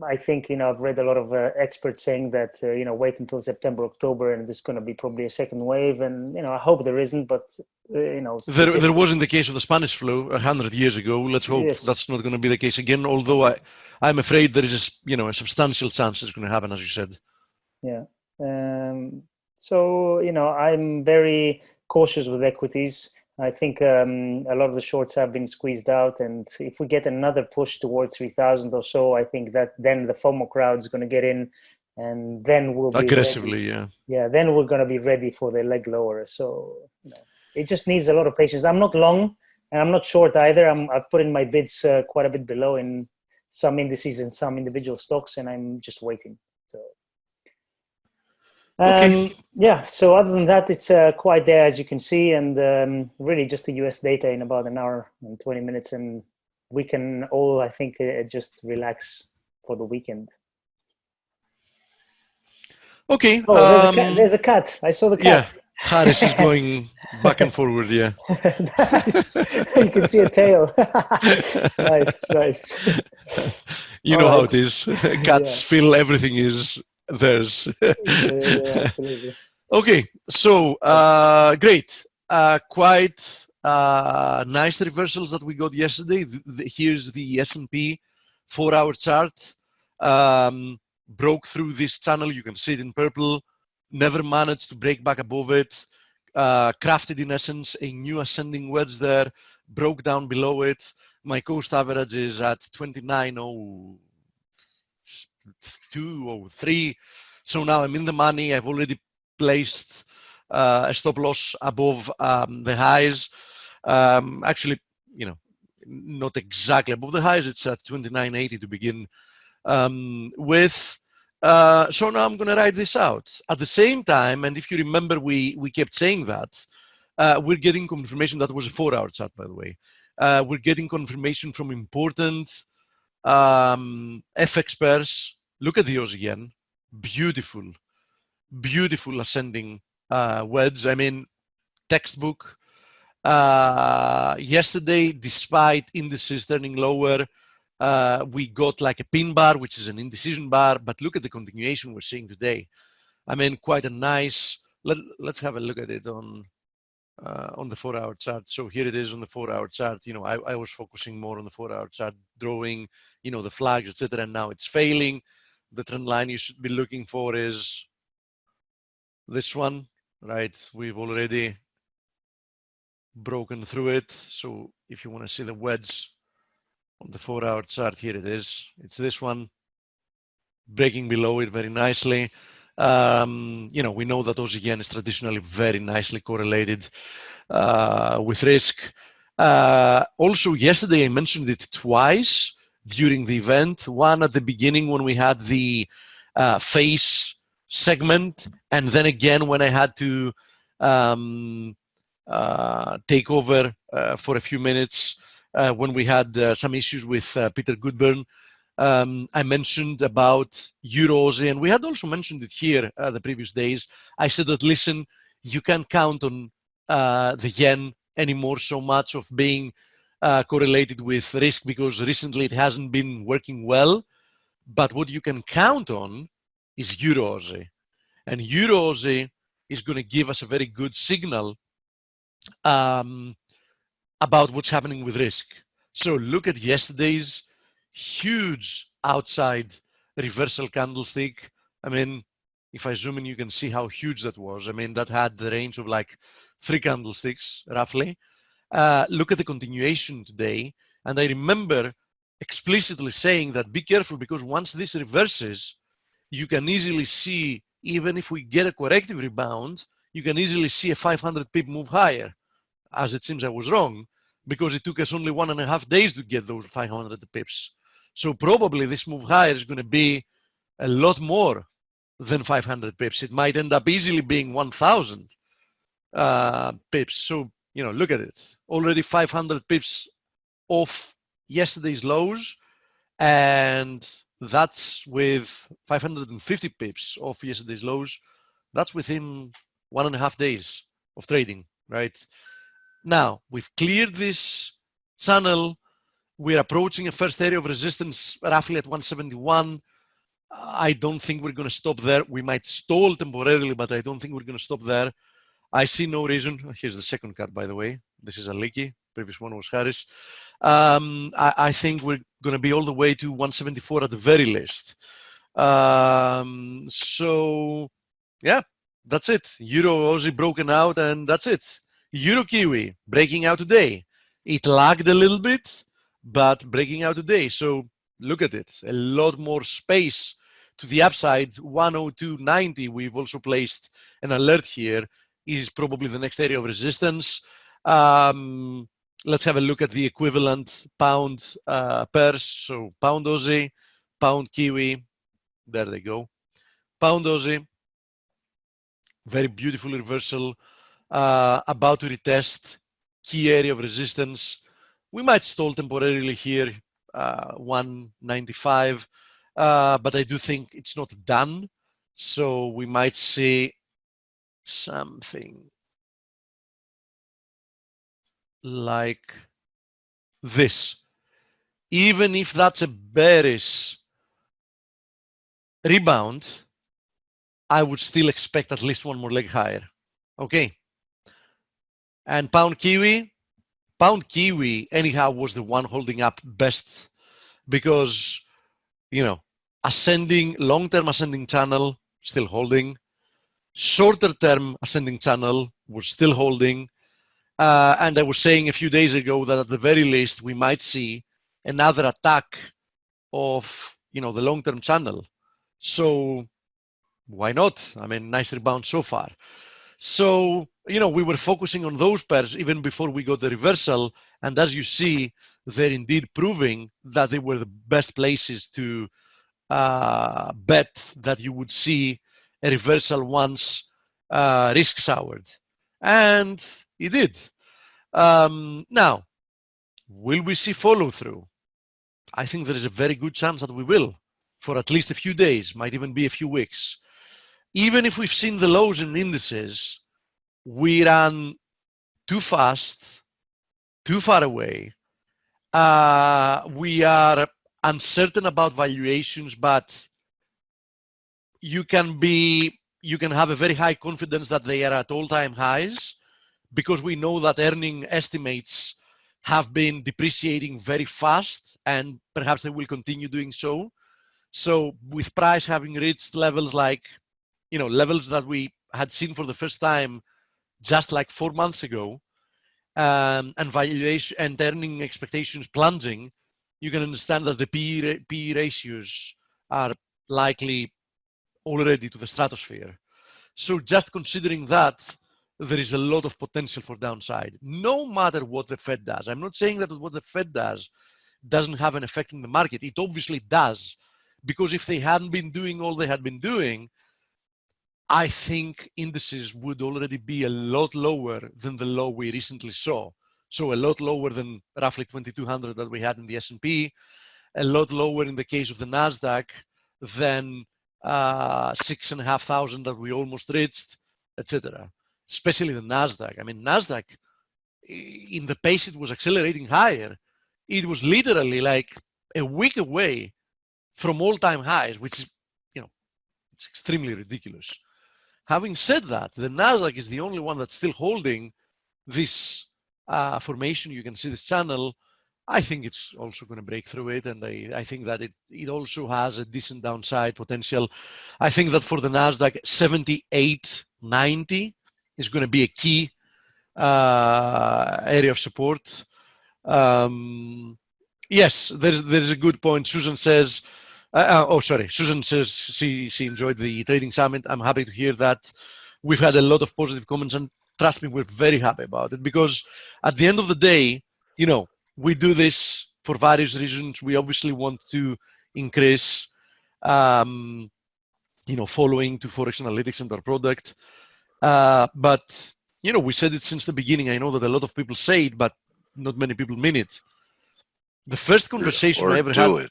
S4: I think, I've read a lot of experts saying that, wait until September, October, and there's going to be probably a second wave. And, I hope there isn't, but,
S3: There wasn't the case of the Spanish flu 100 years ago. Let's hope that's not going to be the case again, although I'm afraid there is a substantial chance it's going to happen, as you said.
S4: Yeah. So, I'm very cautious with equities. I think a lot of the shorts have been squeezed out, and if we get another push towards 3,000 or so, I think that then the FOMO crowd is going to get in, and then we'll be
S3: aggressively
S4: ready. Then we're going to be ready for the leg lower. So it just needs a lot of patience. I'm not long, and I'm not short either. I've put in my bids quite a bit below in some indices and some individual stocks, and I'm just waiting. So. So other than that, it's quite there, as you can see, and really just the US data in about an hour and 20 minutes, and we can all, I think, just relax for the weekend.
S3: Okay.
S4: Oh, there's a cat. I saw the cat.
S3: Yeah, Harris is going back and forward,
S4: Nice. You can see a tail. Nice.
S3: You know how it is. Cats feel everything is theirs.
S4: Yeah, absolutely.
S3: Okay, so great. Quite nice reversals that we got yesterday. Here's the S&P 4-hour chart. Broke through this channel. You can see it in purple. Never managed to break back above it. Crafted, in essence, a new ascending wedge there. Broke down below it. My coast average is at 29.02 or 3. So now I'm in the money. I've already placed a stop loss above the highs. Actually, you know, not exactly above the highs. It's at 29.80 to begin with. So now I'm going to write this out. At the same time, and if you remember, we kept saying that, we're getting confirmation. That was a 4-hour chart, by the way. We're getting confirmation from important FX pairs. Look at those again. Beautiful, beautiful ascending wedge. I mean, textbook. Yesterday, despite indices turning lower, we got like a pin bar, which is an indecision bar. But look at the continuation we're seeing today. I mean, quite a nice. Let's have a look at it on the 4-hour chart. So here it is on the 4-hour chart. You know, I was focusing more on the 4-hour chart, drawing, you know, the flags, etc. And now it's failing. The trend line you should be looking for is this one, right? We've already broken through it. So if you want to see the wedge on the 4-hour chart, here it is. It's this one, breaking below it very nicely. You know, we know that those again is traditionally very nicely correlated with risk. Also, yesterday I mentioned it twice during the event. One at the beginning when we had the face segment, and then again when I had to take over for a few minutes when we had some issues with Peter Goodburn. I mentioned about Euro-Aussie, and we had also mentioned it here the previous days. I said that, listen, you can't count on the yen anymore so much of being correlated with risk, because recently it hasn't been working well. But what you can count on is Euro-Aussie. And Euro-Aussie is going to give us a very good signal about what's happening with risk. So look at yesterday's huge outside reversal candlestick. I mean, if I zoom in, you can see how huge that was. I mean, that had the range of like 3 candlesticks, roughly. Look at the continuation today. And I remember explicitly saying that be careful, because once this reverses, you can easily see, even if we get a corrective rebound, you can easily see a 500 pip move higher. As it seems I was wrong, because it took us only 1.5 days to get those 500 pips. So probably this move higher is going to be a lot more than 500 pips. It might end up easily being 1,000 pips. So, you know, look at it. Already 500 pips off yesterday's lows, and that's with 550 pips off yesterday's lows. That's within 1.5 days of trading, right? Now, we've cleared this channel. We're approaching a first area of resistance roughly at 171. I don't think we're going to stop there. We might stall temporarily, but I don't think we're going to stop there. I see no reason. Here's the second cut, by the way. This is a leaky. Previous one was Harris. I think we're going to be all the way to 174 at the very least. So, yeah, that's it. Euro Aussie broken out, and that's it. Euro Kiwi breaking out today. It lagged a little bit, but breaking out today. So look at it. A lot more space to the upside. 102.90. We've also placed an alert here. Is probably the next area of resistance. Let's have a look at the equivalent pound pairs. So pound Aussie, pound Kiwi. There they go. Pound Aussie. Very beautiful reversal. About to retest key area of resistance. We might stall temporarily here, 195, but I do think it's not done. So we might see something like this. Even if that's a bearish rebound, I would still expect at least one more leg higher. Okay. And pound Kiwi anyhow was the one holding up best because, you know, ascending, long-term ascending channel still holding, shorter term ascending channel was still holding. And I was saying a few days ago that at the very least we might see another attack of, you know, the long-term channel. So why not? I mean, nice rebound so far. So, you know, we were focusing on those pairs even before we got the reversal. And as you see, they're indeed proving that they were the best places to bet that you would see a reversal once risk soured. And it did. Now, will we see follow through? I think there is a very good chance that we will for at least a few days, might even be a few weeks. Even if we've seen the lows in indices, we ran too fast, too far away. We are uncertain about valuations, but you can have a very high confidence that they are at all-time highs because we know that earning estimates have been depreciating very fast and perhaps they will continue doing so. So with price having reached levels like, you know, levels that we had seen for the first time just like 4 months ago, and valuation and earning expectations plunging, you can understand that the PE ratios are likely already to the stratosphere. So just considering that, there is a lot of potential for downside, no matter what the Fed does. I'm not saying that what the Fed does doesn't have an effect in the market. It obviously does, because if they hadn't been doing all they had been doing, I think indices would already be a lot lower than the low we recently saw. So a lot lower than roughly 2,200 that we had in the S&P, a lot lower in the case of the NASDAQ than 6,500 that we almost reached, etc. Especially the NASDAQ. I mean, NASDAQ, in the pace it was accelerating higher, it was literally like a week away from all-time highs, which is, you know, it's extremely ridiculous. Having said that, the NASDAQ is the only one that's still holding this formation. You can see this channel. I think it's also going to break through it, and I think that it also has a decent downside potential. I think that for the NASDAQ, 78.90 is going to be a key area of support. Yes, there's a good point. Susan says, Susan says she enjoyed the trading summit. I'm happy to hear that. We've had a lot of positive comments, and trust me, we're very happy about it, because at the end of the day, you know, we do this for various reasons. We obviously want to increase, you know, following to ForexAnalytix and our product. But, you know, we said it since the beginning. I know that a lot of people say it, but not many people mean it. The first conversation I ever had.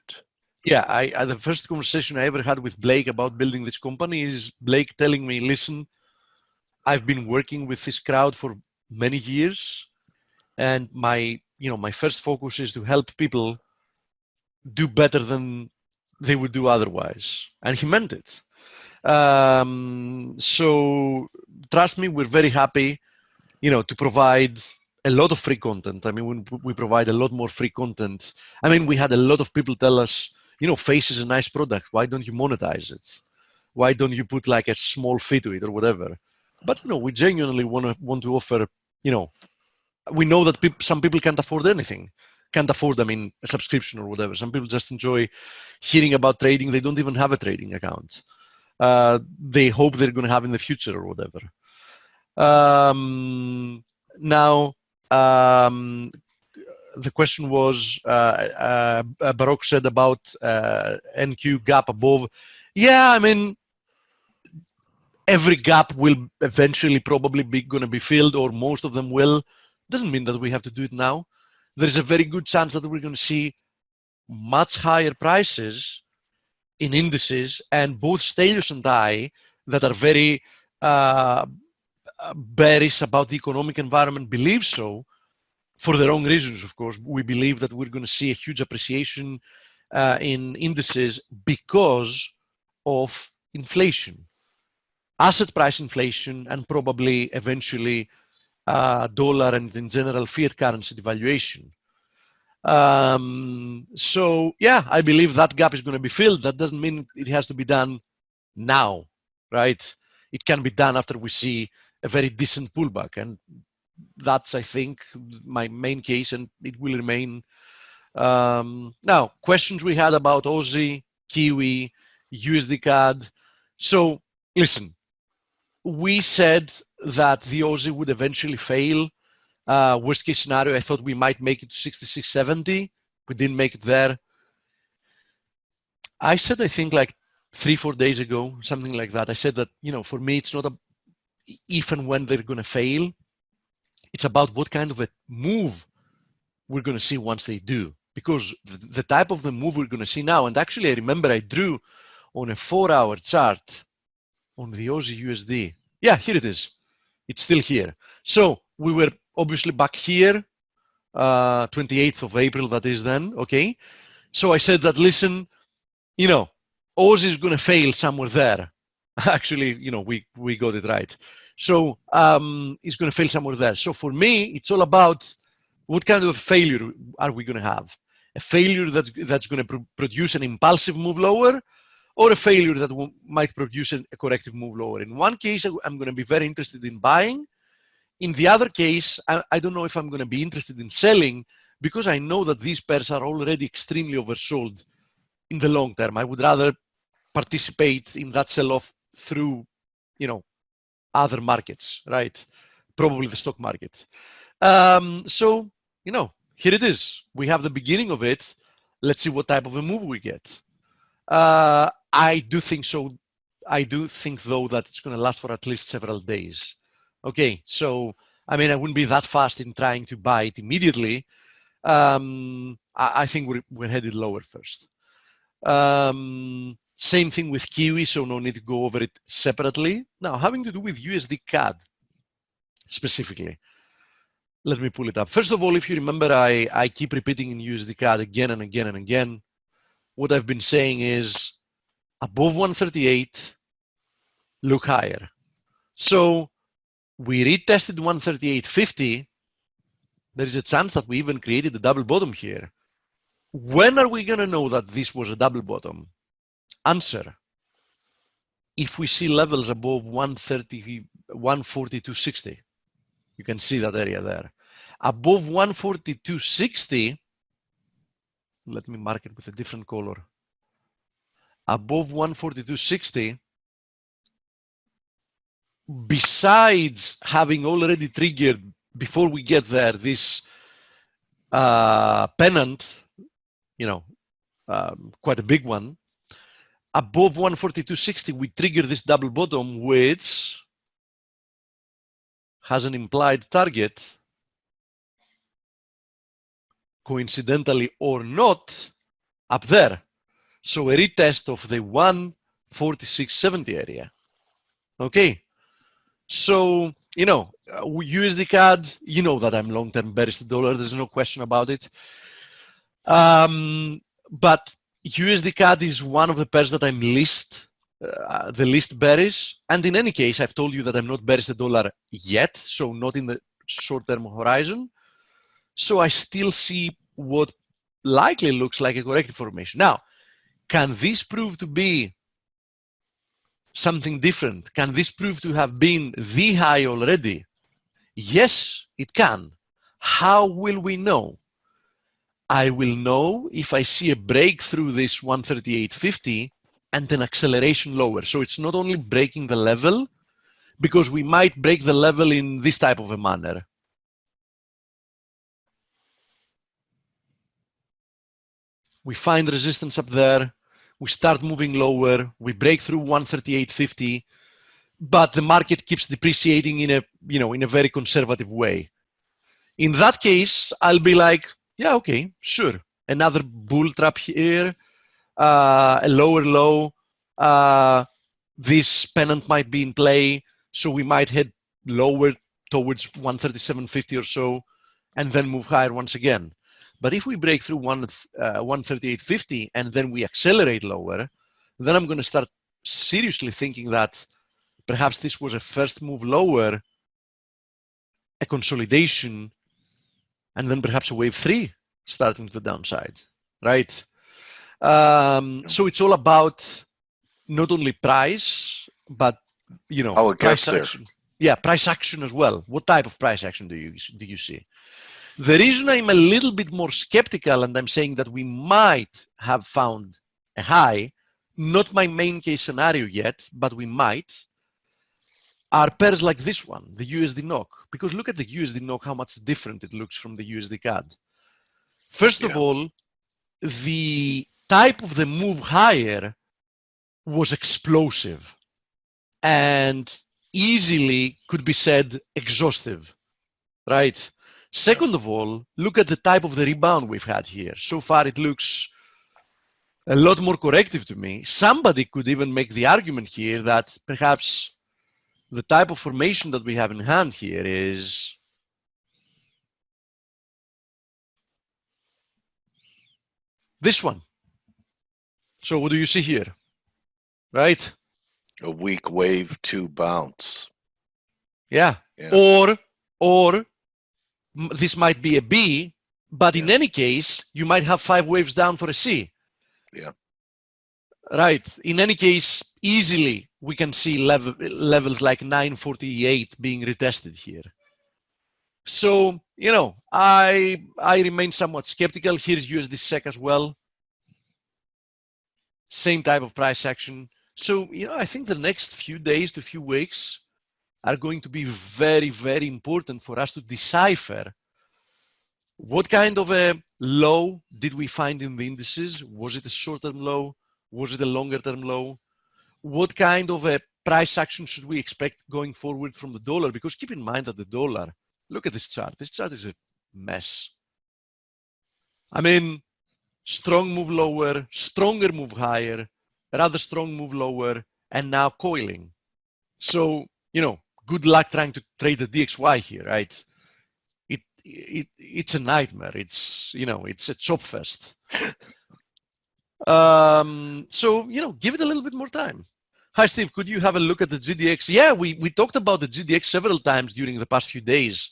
S3: Yeah, the first conversation I ever had with Blake about building this company is Blake telling me, listen, I've been working with this crowd for many years, and my first focus is to help people do better than they would do otherwise. And he meant it. So trust me, we're very happy, you know, to provide a lot of free content. I mean, we provide a lot more free content. I mean, we had a lot of people tell us, you know, Face is a nice product. Why don't you monetize it? Why don't you put like a small fee to it or whatever? But, you know, we genuinely want to offer, you know, we know that some people can't afford anything. Can't afford, I mean, a subscription or whatever. Some people just enjoy hearing about trading. They don't even have a trading account. They hope they're going to have in the future or whatever. Now, the question was, Baroque said about NQ gap above. Yeah, I mean, every gap will eventually probably be going to be filled, or most of them will. Doesn't mean that we have to do it now. There's a very good chance that we're going to see much higher prices in indices, and both Stelios and I, that are very bearish about the economic environment, believe so, for the wrong reasons, of course. We believe that we're going to see a huge appreciation in indices because of inflation. asset price inflation, and probably eventually dollar and in general fiat currency devaluation. So yeah, I believe that gap is going to be filled. That doesn't mean it has to be done now, right? It can be done after we see a very decent pullback, and that's, I think, my main case, and it will remain. Now, questions we had about Aussie, Kiwi, USD CAD. So listen, we said that the Aussie would eventually fail. Worst case scenario, I thought we might make it to 66.70. We didn't make it there. I said, I think like 3-4 days ago, something like that. I said that, you know, for me, it's not a if and when they're going to fail. It's about what kind of a move we're going to see once they do. Because the type of the move we're going to see now, and actually I remember I drew on a 4-hour chart on the Aussie USD. Yeah, here it is. It's still here. So we were obviously back here, 28th of April, that is then, okay? So I said that, listen, you know, Aussie is going to fail somewhere there. Actually, you know, we got it right. So it's going to fail somewhere there. So for me, it's all about what kind of failure are we going to have? A failure that's going to produce an impulsive move lower, or a failure that might produce a corrective move lower. In one case, I'm going to be very interested in buying. In the other case, I don't know if I'm going to be interested in selling, because I know that these pairs are already extremely oversold in the long term. I would rather participate in that sell-off through, you know, other markets, right? Probably the stock market. So, you know, here it is. We have the beginning of it. Let's see what type of a move we get. I do think so. I do think, though, that it's going to last for at least several days. Okay, so, I mean, I wouldn't be that fast in trying to buy it immediately. I think we're headed lower first. Same thing with Kiwi, so no need to go over it separately. Now, having to do with USD CAD specifically, let me pull it up. First of all, if you remember, I keep repeating in USD CAD again and again and again. What I've been saying is above 138, look higher. So we retested 138.50. There is a chance that we even created a double bottom here. When are we going to know that this was a double bottom? Answer: if we see levels above 142.60. You can see that area there. Above 142.60, let me mark it with a different color. Above 142.60, besides having already triggered, before we get there, this pennant, you know, quite a big one, above 142.60, we trigger this double bottom, which has an implied target, coincidentally or not, up there. So a retest of the 146.70 area. Okay. So, you know, USD CAD, you know that I'm long-term bearish the dollar. There's no question about it. But USD CAD is one of the pairs that I'm the least bearish. And in any case, I've told you that I'm not bearish the dollar yet, so not in the short-term horizon. So I still see what likely looks like a corrective formation. Now, can this prove to be something different? Can this prove to have been the high already? Yes, it can. How will we know? I will know if I see a breakthrough this 138.50 and an acceleration lower. So it's not only breaking the level, because we might break the level in this type of a manner. We find resistance up there. We start moving lower. We break through 138.50, but the market keeps depreciating in a, you know, in a very conservative way. In that case, I'll be like, yeah, okay, sure. Another bull trap here, a lower low. This pennant might be in play, so we might head lower towards 137.50 or so, and then move higher once again. But if we break through 138.50 and then we accelerate lower, then I'm going to start seriously thinking that perhaps this was a first move lower, a consolidation, and then perhaps a wave 3 starting to the downside, right? So it's all about not only price, but
S1: how it
S3: price
S1: gets there.
S3: action. Yeah, price action as well. What type of price action do you see? The reason I'm a little bit more skeptical, and I'm saying that we might have found a high, not my main case scenario yet, but we might, are pairs like this one, the USD NOK. Because look at the USD NOK, how much different it looks from the USD CAD. First of all, the type of the move higher was explosive and easily could be said exhaustive, right? Second of all, look at the type of the rebound we've had here. So far, it looks a lot more corrective to me. Somebody could even make the argument here that perhaps the type of formation that we have in hand here is this one. So what do you see here, right?
S1: A weak wave 2 bounce.
S3: Yeah. Or this might be a B, but in any case, you might have 5 waves down for a C.
S1: Yeah.
S3: Right. In any case, easily we can see levels like 948 being retested here. So, I remain somewhat skeptical. Here's USD SEK as well. Same type of price action. So, I think the next few days to few weeks are going to be very, very important for us to decipher what kind of a low did we find in the indices. Was it a short-term low? Was it a longer-term low? What kind of a price action should we expect going forward from the dollar? Because keep in mind that the dollar, look at this chart. This chart is a mess. I mean, strong move lower, stronger move higher, rather strong move lower, and now coiling. So, good luck trying to trade the DXY here, right? It's a nightmare. It's a chop fest. So give it a little bit more time. Hi Steve, could you have a look at the GDX? Yeah, we talked about the GDX several times during the past few days.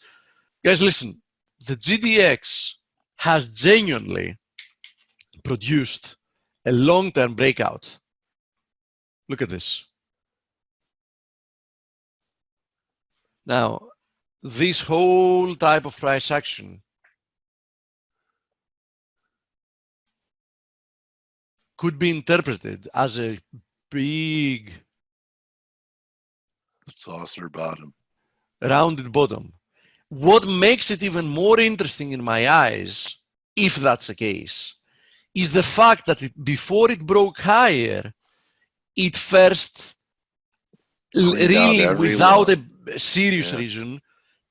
S3: Guys, listen, the GDX has genuinely produced a long-term breakout. Look at this. Now, this whole type of price action could be interpreted as a big
S1: saucer bottom,
S3: rounded bottom. What makes it even more interesting in my eyes, if that's the case, is the fact that before it broke higher, it first really, without a serious reason,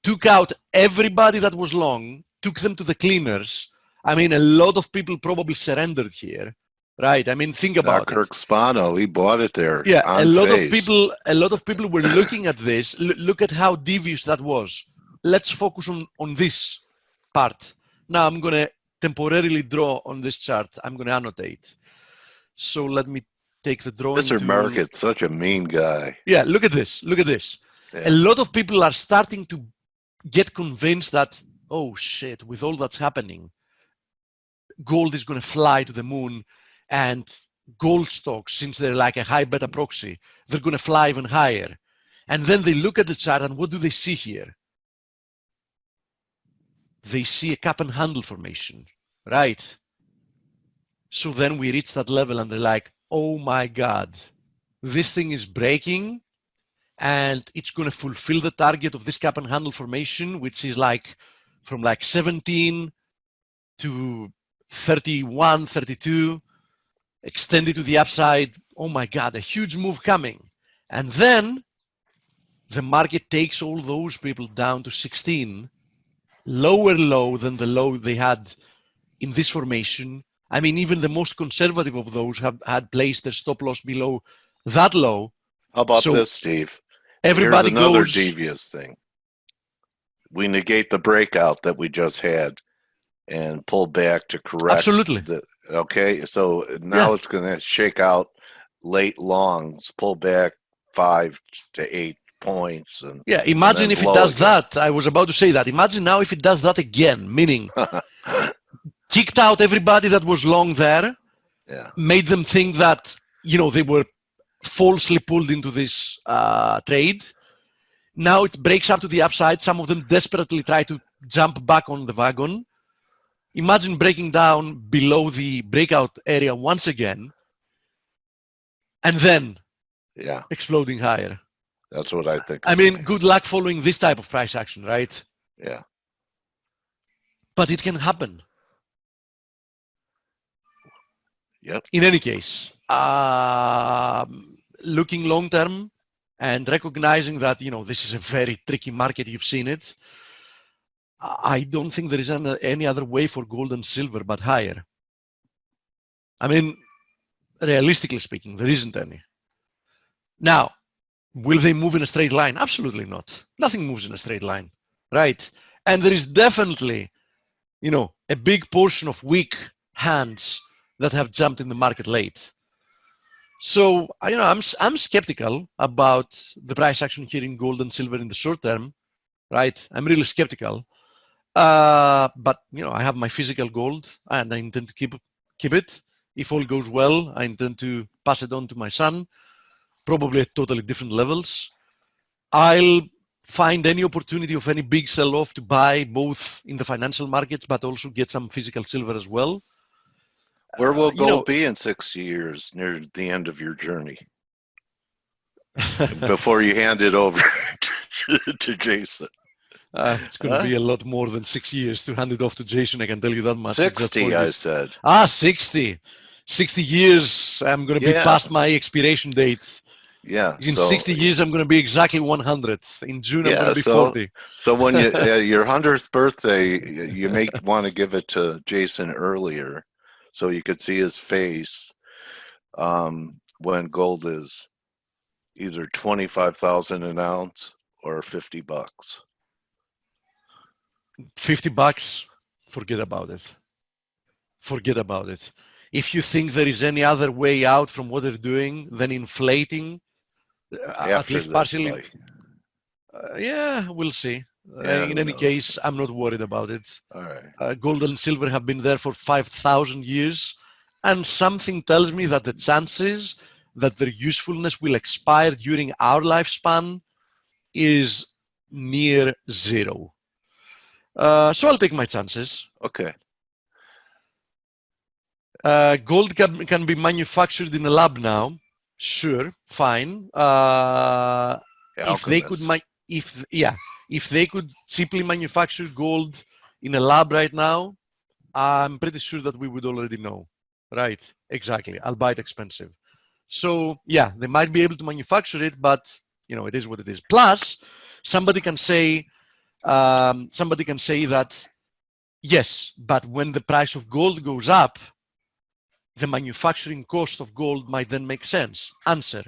S3: took out everybody that was long, took them to the cleaners. I mean, a lot of people probably surrendered here, right? I mean, think about
S1: Kirk Spano, he bought it there.
S3: Yeah, a lot of people were looking at this. Look at how devious that was. Let's focus on this part. Now I'm going to temporarily draw on this chart. I'm going to annotate. So let me take the drawing
S1: Mr.
S3: tool.
S1: Market's such a mean guy.
S3: Yeah, look at this. Look at this. Yeah. A lot of people are starting to get convinced that, oh shit, with all that's happening, gold is going to fly to the moon, and gold stocks, since they're like a high beta proxy, they're going to fly even higher. And then they look at the chart, and what do they see here? They see a cup and handle formation, right? So then we reach that level, and they're like, oh my God, this thing is breaking, and it's going to fulfill the target of this cup and handle formation, which is like from like 17 to 31, 32, extended to the upside. Oh my God, a huge move coming. And then the market takes all those people down to 16, lower low than the low they had in this formation. I mean, even the most conservative of those have had placed their stop loss below that low.
S1: How about this, Steve?
S3: Everybody
S1: Here's another
S3: goes,
S1: devious thing. We negate the breakout that we just had and pull back to correct.
S3: Absolutely.
S1: Okay, so now it's going to shake out late longs, pull back 5 to 8 points. And
S3: yeah, imagine if it
S1: blow
S3: does
S1: again.
S3: that. I was about to say that. Imagine now if it does that again, meaning kicked out everybody that was long there,
S1: Yeah.
S3: made them think that, you know, they were falsely pulled into this trade. Now it breaks up to the upside. Some of them desperately try to jump back on the wagon. Imagine breaking down below the breakout area once again, and then
S1: Yeah.
S3: exploding higher.
S1: That's what I think.
S3: I mean, good luck following this type of price action, right?
S1: Yeah.
S3: But it can happen.
S1: Yep.
S3: In any case, looking long term and recognizing that, you know, this is a very tricky market, you've seen it. I don't think there is any other way for gold and silver but higher. I mean, realistically speaking, there isn't any. Now, will they move in a straight line? Absolutely not. Nothing moves in a straight line, right? And there is definitely, you know, a big portion of weak hands that have jumped in the market late. So, you know, I'm skeptical about the price action here in gold and silver in the short term, right? I'm really skeptical. But, you know, I have my physical gold and I intend to keep it. If all goes well, I intend to pass it on to my son, probably at totally different levels. I'll find any opportunity of any big sell-off to buy both in the financial markets, but also get some physical silver as well.
S1: Where will
S3: you know,
S1: gold be in 60 years near the end of your journey? Before you hand it over to Jason.
S3: It's going to be a lot more than 6 years to hand it off to Jason. I can tell you that much.
S1: 60, I said.
S3: 60. 60 years, I'm going to be past my expiration date.
S1: Yeah.
S3: In 60 years, I'm going to be exactly 100. In June, I'm going to be 40.
S1: So when you your 100th birthday, you may want to give it to Jason earlier, so you could see his face when gold is either 25,000 an ounce or $50.
S3: $50, forget about it. Forget about it. If you think there is any other way out from what they're doing than inflating, at least partially. Yeah, we'll see. In any case, I'm not worried about it.
S1: All right.
S3: Gold and silver have been there for 5,000 years, and something tells me that the chances that their usefulness will expire during our lifespan is near zero. So I'll take my chances.
S1: Okay.
S3: Gold can be manufactured in a lab now. Sure, fine. If they could, if they could cheaply manufacture gold in a lab right now, I'm pretty sure that we would already know. Right? Exactly. I'll buy it expensive. So yeah, they might be able to manufacture it, but you know, it is what it is. Plus, somebody can say that yes, but when the price of gold goes up, the manufacturing cost of gold might then make sense. Answer: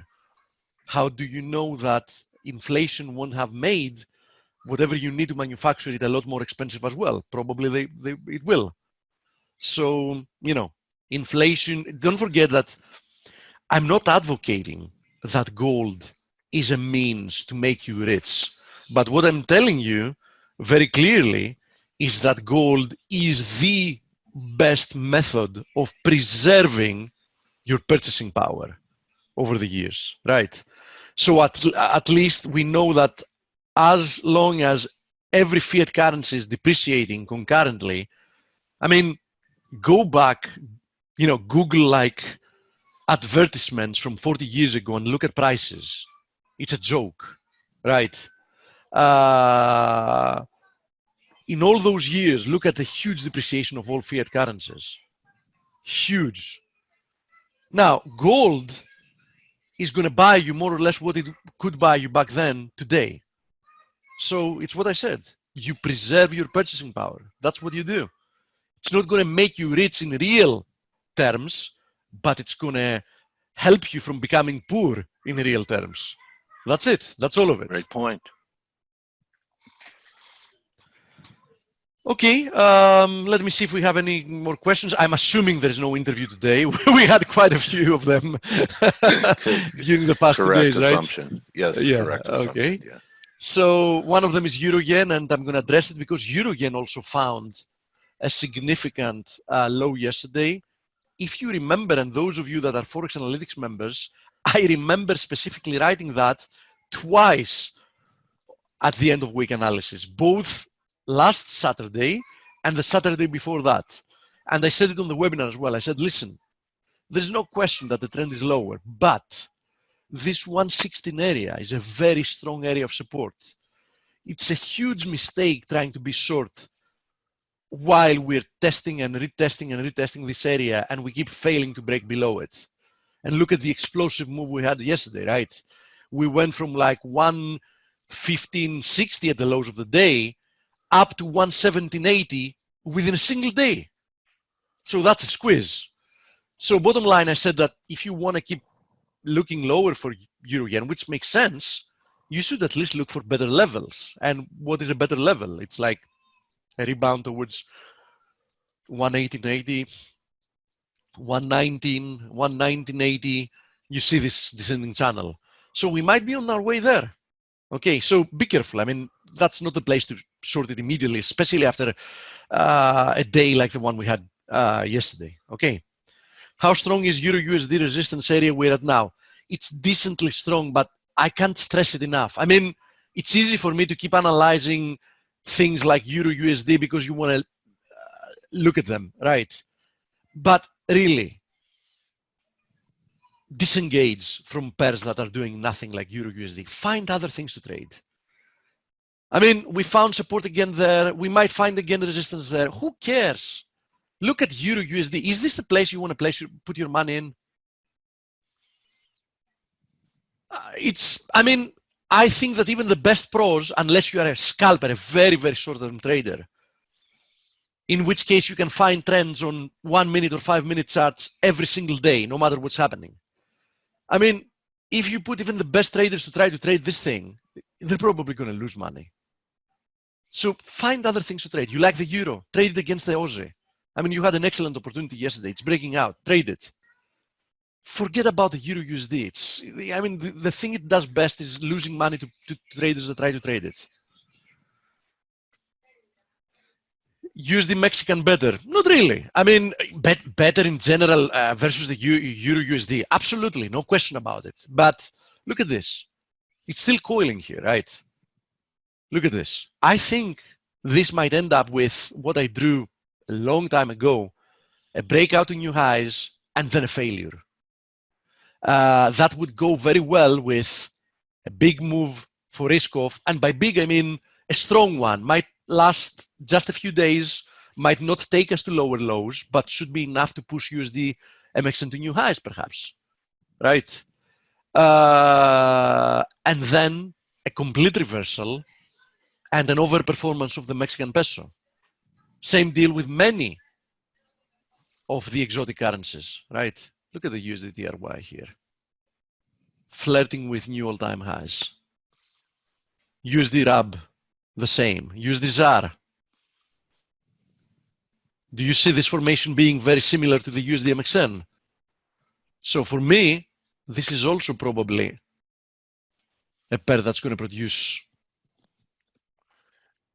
S3: how do you know that inflation won't have made whatever you need to manufacture it a lot more expensive as well? Probably it will. So, you know, inflation, don't forget that I'm not advocating that gold is a means to make you rich. But what I'm telling you very clearly is that gold is the best method of preserving your purchasing power over the years, right? So at least we know that as long as every fiat currency is depreciating concurrently, I mean, go back, you know, Google like advertisements from 40 years ago and look at prices. It's a joke, right? In all those years, look at the huge depreciation of all fiat currencies. Huge. Now, gold is going to buy you more or less what it could buy you back then today. So it's what I said. You preserve your purchasing power. That's what you do. It's not going to make you rich in real terms, but it's going to help you from becoming poor in real terms. That's it. That's all of it.
S1: Great point.
S3: Okay, let me see if we have any more questions. I'm assuming there is no interview today. We had quite a few of them during the past 2
S1: Correct
S3: days, right?
S1: assumption. Yes,
S3: Yeah,
S1: correct assumption.
S3: okay.
S1: Yeah.
S3: So one of them is Euro Yen, and I'm going to address it because Euro Yen also found a significant low yesterday. If you remember, and those of you that are ForexAnalytix members, I remember specifically writing that twice at the end of week analysis, both last Saturday and the Saturday before that. And I said it on the webinar as well. I said, listen, there's no question that the trend is lower, but this 116 area is a very strong area of support. It's a huge mistake trying to be short while we're testing and retesting and retesting this area and we keep failing to break below it. And look at the explosive move we had yesterday, right? We went from like 115.60 at the lows of the day up to 117.80 within a single day. So that's a squeeze. So bottom line, I said that if you want to keep looking lower for Euro Yen, which makes sense, you should at least look for better levels. And what is a better level? It's like a rebound towards 118.80, 119, 119.80. You see this descending channel. So we might be on our way there. Okay, so be careful. I mean, that's not the place to short it immediately, especially after a day like the one we had yesterday. Okay, how strong is Euro USD resistance area we're at now? It's decently strong, but I can't stress it enough. I mean, it's easy for me to keep analyzing things like Euro USD because you want to look at them, right? But really, disengage from pairs that are doing nothing like Euro USD. Find other things to trade. I mean, we found support again there. We might find again resistance there. Who cares? Look at Euro USD. Is this the place you want to put your money in? I mean, I think that even the best pros, unless you are a scalper, a very, very short-term trader, in which case you can find trends on 1 minute or 5 minute charts every single day, no matter what's happening. I mean, if you put even the best traders to try to trade this thing, they're probably going to lose money. So find other things to trade. You like the euro, trade it against the Aussie. I mean, you had an excellent opportunity yesterday. It's breaking out, trade it. Forget about the Euro USD. I mean, the thing it does best is losing money to traders that try to trade it. USD Mexican better? Not really. I mean, better in general versus the Euro USD. Absolutely, no question about it. But look at this. It's still coiling here, right? Look at this. I think this might end up with what I drew a long time ago, a breakout to new highs and then a failure. That would go very well with a big move for risk off. And by big, I mean a strong one. Might last just a few days, might not take us to lower lows, but should be enough to push USD MXN to new highs, perhaps, right? And then a complete reversal and an overperformance of the Mexican peso. Same deal with many of the exotic currencies, right? Look at the USD-TRY here, flirting with new all-time highs. USD RAB, the same. USD ZAR. Do you see this formation being very similar to the USD MXN? So for me, this is also probably a pair that's going to produce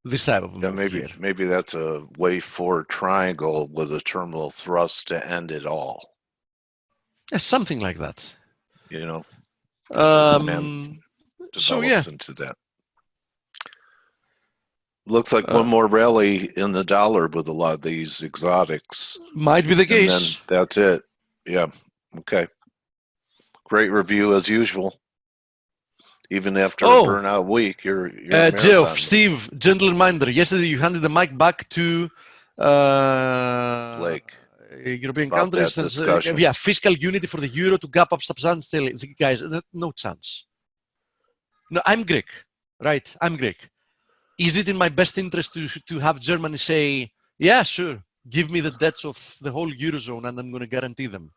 S3: this type of move here.
S1: Maybe that's a way for triangle with a terminal thrust to end it all.
S3: Yeah, something like that.
S1: You know,
S3: so yeah,
S1: into that. Looks like one more rally in the dollar with a lot of these exotics.
S3: Might be the case.
S1: And then that's it. Yeah. Okay. Great review as usual. Even after a burnout week, you're
S3: Geoff, Steve, gentle reminder. Yesterday you handed the mic back to
S1: Blake.
S3: European countries. Yeah, fiscal unity for the euro to gap up substantially. Guys, no chance. No, I'm Greek, right? I'm Greek. Is it in my best interest to have Germany say, yeah, sure, give me the debts of the whole Eurozone and I'm going to guarantee them,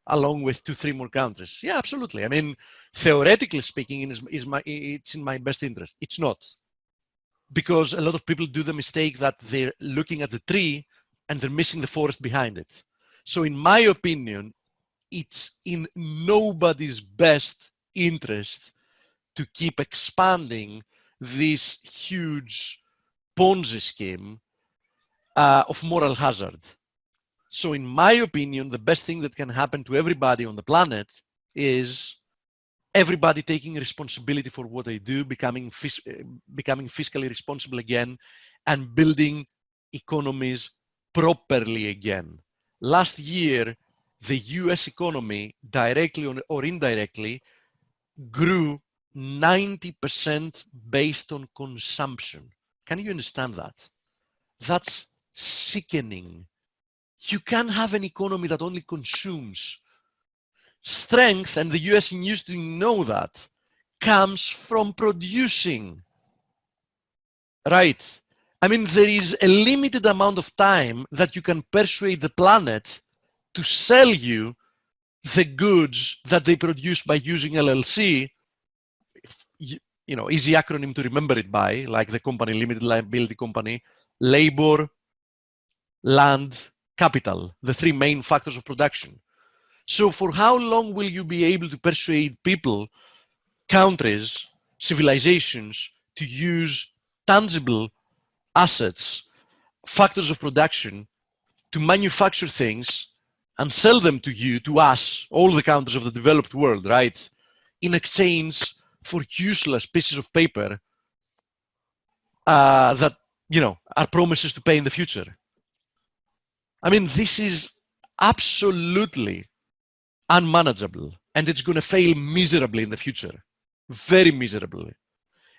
S3: along with 2-3 more countries? Yeah, absolutely. I mean, theoretically speaking, it's in my best interest. It's not. because a lot of people do the mistake that they're looking at the tree and they're missing the forest behind it. So in my opinion, it's in nobody's best interest to keep expanding this huge Ponzi scheme of moral hazard. So in my opinion, the best thing that can happen to everybody on the planet is everybody taking responsibility for what they do, becoming fiscally responsible again, and building economies properly again. Last year, the US economy, directly or indirectly, grew 90% based on consumption. Can you understand that? That's sickening. You can't have an economy that only consumes. Strength, and the US used to know that, comes from producing. Right? I mean, there is a limited amount of time that you can persuade the planet to sell you the goods that they produce by using LLC. You know, easy acronym to remember it by, like the company, limited liability company, labor, land, capital, the three main factors of production. So for how long will you be able to persuade people, countries, civilizations to use tangible assets, factors of production, to manufacture things and sell them to you, to us, all the countries of the developed world, right? In exchange for useless pieces of paper that, you know, are promises to pay in the future. I mean, this is absolutely unmanageable, and it's going to fail miserably in the future, very miserably.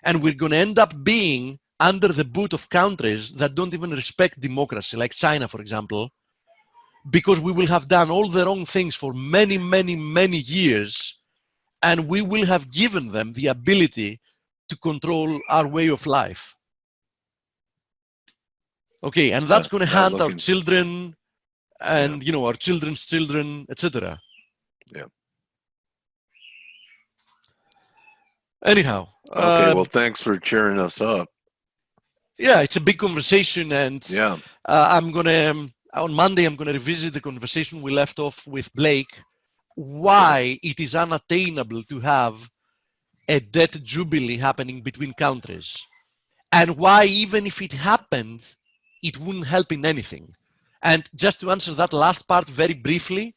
S3: And we're going to end up being under the boot of countries that don't even respect democracy, like China, for example, because we will have done all the wrong things for many, many, many years, and we will have given them the ability to control our way of life. Okay, and that's going to hand our children and, you know, our children's children, etc.
S1: Yeah.
S3: Anyhow.
S1: Okay, well, thanks for cheering us up.
S3: Yeah, it's a big conversation, and
S1: yeah,
S3: I'm gonna on Monday I'm gonna revisit the conversation we left off with Blake. Why it is unattainable to have a debt jubilee happening between countries, and why even if it happened, it wouldn't help in anything. And just to answer that last part very briefly,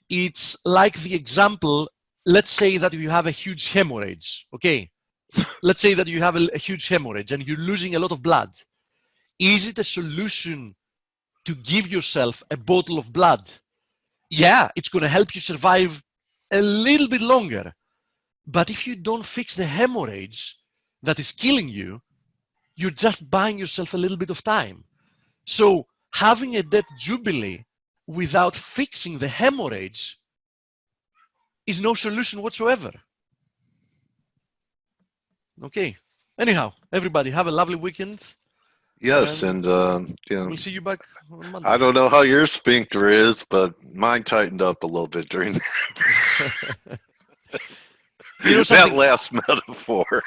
S3: it's like the example. Let's say that you have a huge hemorrhage. Okay, let's say that you have a huge hemorrhage and you're losing a lot of blood. Is it a solution to give yourself a bottle of blood? Yeah, it's going to help you survive a little bit longer. But if you don't fix the hemorrhage that is killing you, you're just buying yourself a little bit of time. So having a debt jubilee without fixing the hemorrhage is no solution whatsoever. Okay. Anyhow, everybody have a lovely weekend.
S1: Yes, and you know,
S3: we'll see you back on Monday.
S1: I don't know how your sphincter is, but mine tightened up a little bit during that,
S3: you know,
S1: that last metaphor.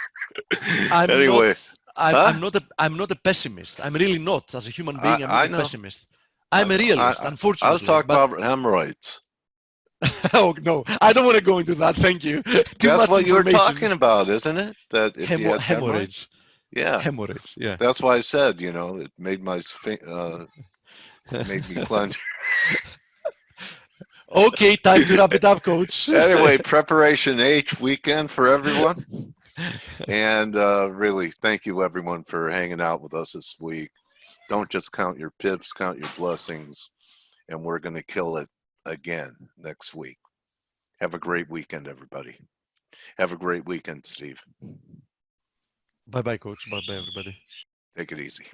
S1: Anyway,
S3: I'm not a pessimist. I'm really not. As a human being, I'm not a pessimist. I'm a realist, unfortunately.
S1: I was talking about hemorrhoids.
S3: Oh no, I don't want to go into that. Thank you.
S1: That's what you were talking about, isn't it? That if you had
S3: hemorrhage.
S1: Yeah.
S3: Hemorrhage. Yeah.
S1: That's why I said, you know, it made my made me clench.
S3: Okay, time to wrap it up, coach.
S1: Anyway, Preparation H weekend for everyone. And really, thank you everyone for hanging out with us this week. Don't just count your pips, count your blessings. And we're going to kill it again next week. Have a great weekend, everybody. Have a great weekend, Steve.
S3: Bye-bye, coach. Bye-bye, everybody.
S1: Take it easy.